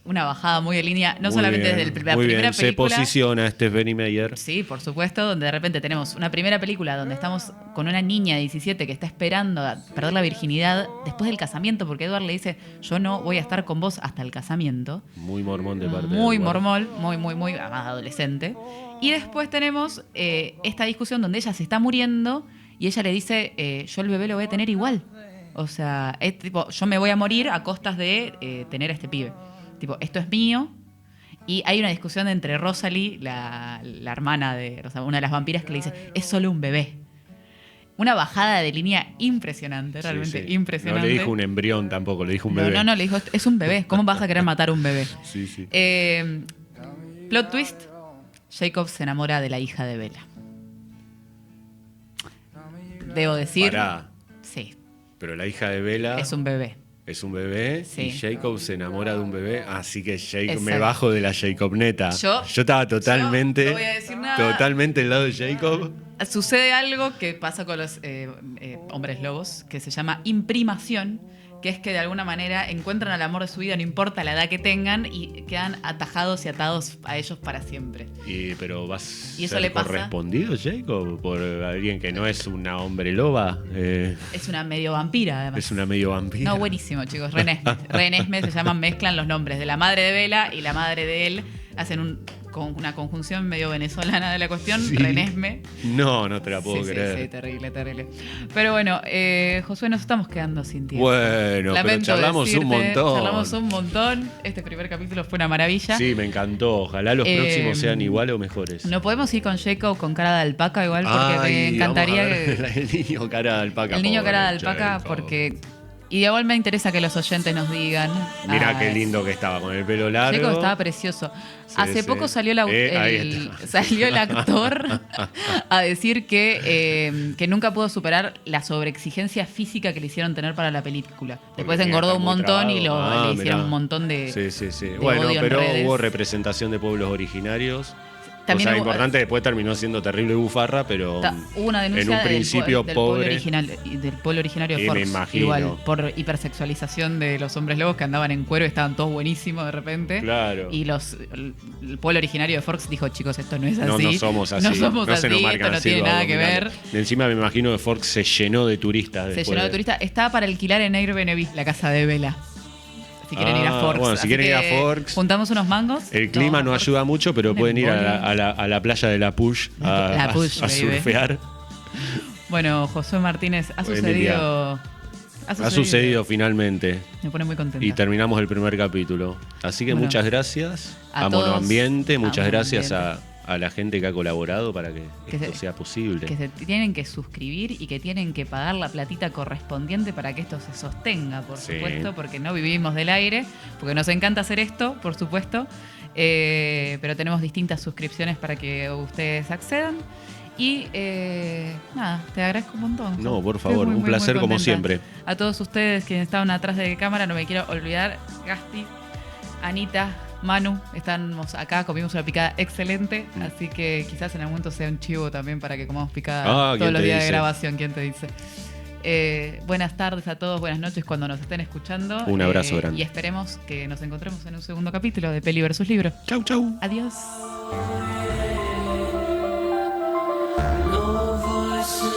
una bajada muy de línea, no Muy solamente bien, desde la muy primera bien. película. Se posiciona Stephanie Meyer. Sí, por supuesto, donde de repente tenemos una primera película donde estamos con una niña de 17 que está esperando a perder la virginidad después del casamiento, porque Edward le dice, yo no voy a estar con vos hasta el casamiento. Muy mormón de parte Muy de Edward. mormol, muy además adolescente. Y después tenemos esta discusión donde ella se está muriendo y ella le dice, yo el bebé lo voy a tener igual. O sea, es tipo, yo me voy a morir a costas de tener a este pibe. Tipo, esto es mío. Y hay una discusión entre Rosalie, la hermana de una de las vampiras, que le dice, es solo un bebé. Una bajada de línea impresionante, realmente Sí, sí. impresionante. No le dijo un embrión tampoco, le dijo un bebé. No, le dijo, es un bebé. ¿Cómo vas a querer matar a un bebé? Sí, sí. Plot twist, Jacob se enamora de la hija de Bella. Debo decir, Pará, sí, pero la hija de Bella es un bebé. es un bebé Sí. y Jacob se enamora de un bebé, así que me Exacto. bajo de la Jacobneta. Yo estaba totalmente, no voy a decir nada. totalmente al lado de Jacob. Sucede algo que pasa con los hombres lobos, que se llama imprimación, que es que de alguna manera encuentran al amor de su vida, no importa la edad que tengan, y quedan atajados y atados a ellos para siempre. Pero vas ¿Y eso a ser le pasa? correspondido, Jacob, por alguien que no es una hombre loba. Es una medio vampira, además. Es una medio vampira. No, buenísimo, chicos. Renesme se llaman, mezclan los nombres de la madre de Bella y la madre de él. Hacen una conjunción medio venezolana de la cuestión. Sí. Renesme. No te la puedo Sí, creer. sí, terrible. Pero bueno, Josué, nos estamos quedando sin tiempo. Bueno, pero charlamos un montón. Charlamos un montón. Este primer capítulo fue una maravilla. Sí, me encantó. Ojalá los próximos sean igual o mejores. No podemos ir con Jacob con cara de alpaca igual, porque me Ay, encantaría vamos a ver que... el niño cara de alpaca. El niño pobre cara de alpaca, Jacob. porque... Y igual me interesa que los oyentes nos digan. Mirá qué lindo que estaba con el pelo largo. Jacob estaba precioso. Sí, Hace sí. poco salió Ahí está. salió el actor a decir que nunca pudo superar la sobreexigencia física que le hicieron tener para la película. Después tenía engordó que un estar muy montón y trabado. le hicieron mirá. un montón de... Sí. de Bueno, odio en pero redes. hubo representación de pueblos originarios. También Cosa hubo- importante, después terminó siendo terrible bufarra, pero Hubo una denuncia en un principio del pueblo pobre. del pueblo originario de Y me Forks, imagino. igual, por hipersexualización de los hombres lobos que andaban en cuero y estaban todos buenísimos de repente. Claro. Y el pueblo originario de Forks dijo, chicos, esto no es No, así. no somos así. No somos así, se nos marcan esto no así, tiene los nada que ver. abdominales. De encima me imagino que Forks se llenó de turistas. Se después llenó de turistas. Está para alquilar en Airbnb, la casa de Vela. Si quieren ir a Ah, Forks. bueno, si Así quieren ir a que Forks. Juntamos unos mangos. El clima no Forks. ayuda mucho, pero Un pueden ir embole. a la playa de la Push La Push, a baby. surfear. Bueno, Josué Martínez, ha Emilia. sucedido. Ha sucedido finalmente. Me pone muy contenta. Y terminamos el primer capítulo. Así que Bueno, muchas gracias a a todos, Monoambiente, a muchas gracias Monoambiente. a la gente que ha colaborado para que esto se- sea posible. Que se tienen que suscribir y que tienen que pagar la platita correspondiente para que esto se sostenga, por Sí. supuesto, porque no vivimos del aire, porque nos encanta hacer esto, por supuesto, pero tenemos distintas suscripciones para que ustedes accedan. Y nada, te agradezco un montón. No, por Estoy favor, muy, un muy, muy placer como contenta. siempre. A todos ustedes quienes estaban atrás de cámara, no me quiero olvidar, Gaspi, Anita, Manu, estamos acá, comimos una picada excelente, así que quizás en algún momento sea un chivo también para que comamos picada Ah, ¿quién todos los te días de dice? grabación, ¿quién te dice? Buenas tardes a todos, buenas noches cuando nos estén escuchando. Un abrazo grande. Y esperemos que nos encontremos en un segundo capítulo de Peli versus Libro. Chau, chau. Adiós. No voices